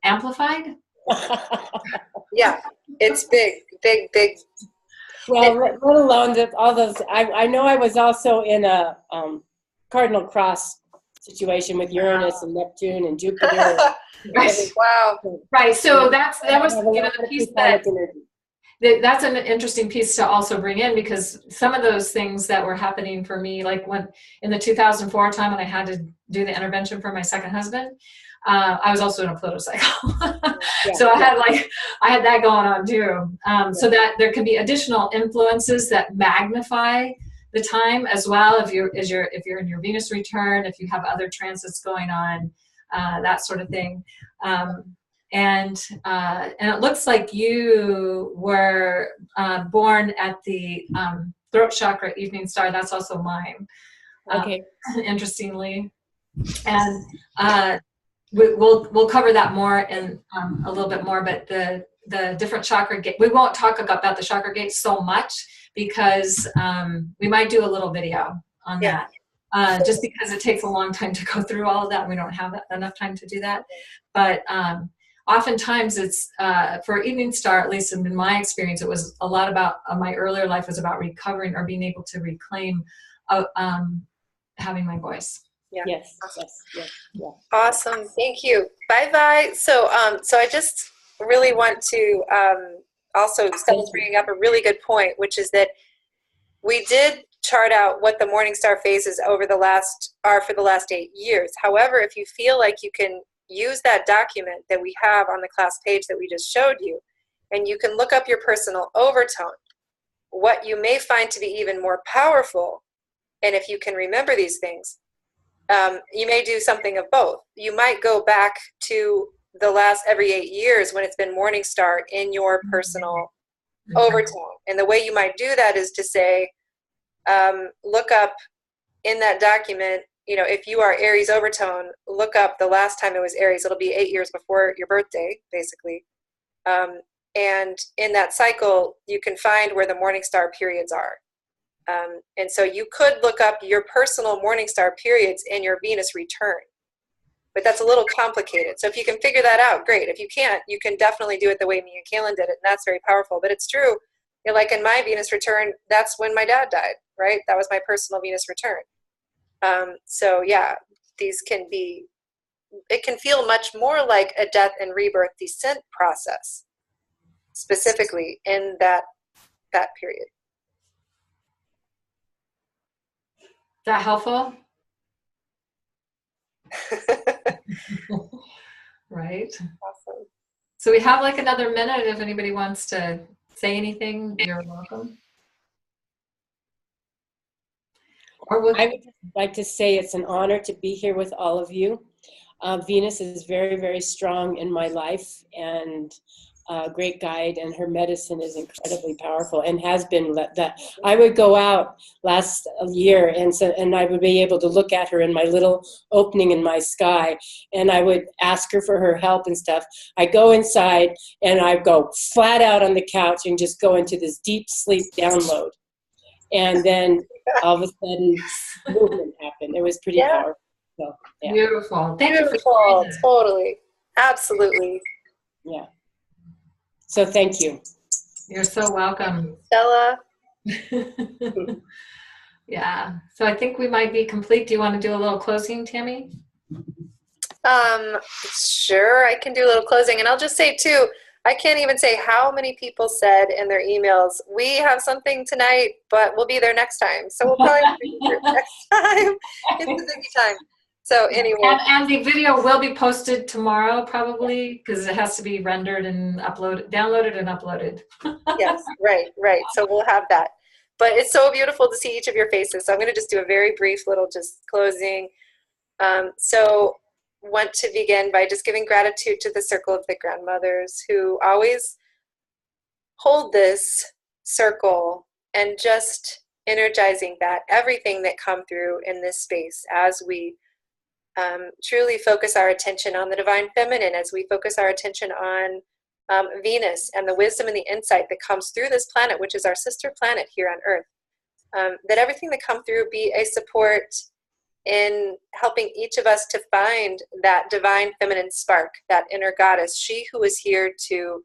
amplified. Yeah, it's big. Well, let alone that all those, I know I was also in a cardinal cross situation with Uranus and Neptune and Jupiter. Right. Wow. Right. So that was the piece that's an interesting piece to also bring in, because some of those things that were happening for me, like when in the 2004 time when I had to do the intervention for my second husband, I was also in a Pluto cycle. So I had that going on too. So that there can be additional influences that magnify the time as well. If you're in your Venus return, if you have other transits going on, that sort of thing. And it looks like you were born at the throat chakra evening star. That's also mine. Okay. Interestingly, and we'll cover that more in a little bit more. But the different chakra gate, we won't talk about the chakra gates so much because we might do a little video on that. Just because it takes a long time to go through all of that, we don't have enough time to do that. But oftentimes it's for evening star, at least in my experience, it was a lot about my earlier life was about recovering or being able to reclaim having my voice. Yeah. Yes. Awesome. Thank you. Bye. So I just really want to also Stella's bringing up a really good point, which is that we did chart out what the morning star phases are for the last 8 years. However, if you feel like you can use that document that we have on the class page that we just showed you, and you can look up your personal overtone, what you may find to be even more powerful, and if you can remember these things, you may do something of both. You might go back to the last every 8 years when it's been morning star in your personal overtone. And the way you might do that is to say, look up in that document, if you are Aries overtone, look up the last time it was Aries. It'll be 8 years before your birthday, basically. And in that cycle, you can find where the morning star periods are. And so you could look up your personal morning star periods in your Venus return. But that's a little complicated. So if you can figure that out, great. If you can't, you can definitely do it the way me and Kaylin did it, and that's very powerful. But it's true. Like in my Venus return, that's when my dad died, right? That was my personal Venus return. So yeah, it can feel much more like a death and rebirth descent process, specifically in that period. Is that helpful? Right. Awesome. So we have like another minute. If anybody wants to say anything, you're welcome. Or I would just like to say it's an honor to be here with all of you. Venus is very, very strong in my life and a great guide, and her medicine is incredibly powerful and has been. That I would go out last year and I would be able to look at her in my little opening in my sky, and I would ask her for her help and stuff. I go inside and I go flat out on the couch and just go into this deep sleep download. And then all of a sudden, movement happened. It was pretty powerful. So, yeah. Beautiful. Thank you for Beautiful. sharing that. Totally. Absolutely. Yeah. So thank you. You're so welcome. Stella. Yeah. So I think we might be complete. Do you want to do a little closing, Tammy? Sure, I can do a little closing. And I'll just say, too, I can't even say how many people said in their emails, we have something tonight, but we'll be there next time. So we'll probably be there next time. It's a busy time. So anyway. And the video will be posted tomorrow, probably, because it has to be rendered and downloaded and uploaded. Yes, right. So we'll have that. But it's so beautiful to see each of your faces. So I'm going to just do a very brief little just closing. So want to begin by just giving gratitude to the circle of the grandmothers who always hold this circle and just energizing that everything that come through in this space as we truly focus our attention on the divine feminine, as we focus our attention on Venus and the wisdom and the insight that comes through this planet, which is our sister planet here on Earth, that everything that come through be a support in helping each of us to find that divine feminine spark, that inner goddess, she who is here to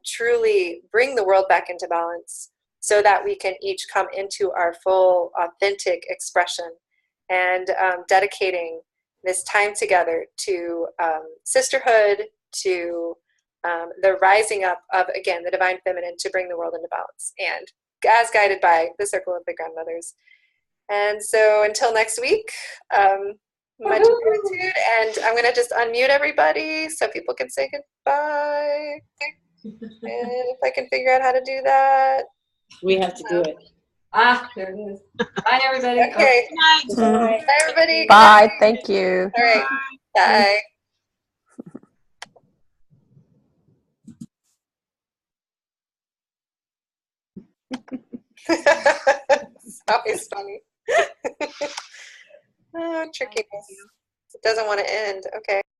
truly bring the world back into balance so that we can each come into our full authentic expression, and dedicating this time together to sisterhood, to the rising up of, again, the divine feminine to bring the world into balance, and as guided by the circle of the grandmothers. And so until next week, much gratitude, and I'm going to just unmute everybody so people can say goodbye. And if I can figure out how to do that. We have to do it. There it is. Bye, everybody. Okay. Mhm. Bye, everybody. Bye. Thank you. All right. Bye. It's always funny. Oh, trickiness. It doesn't want to end. Okay.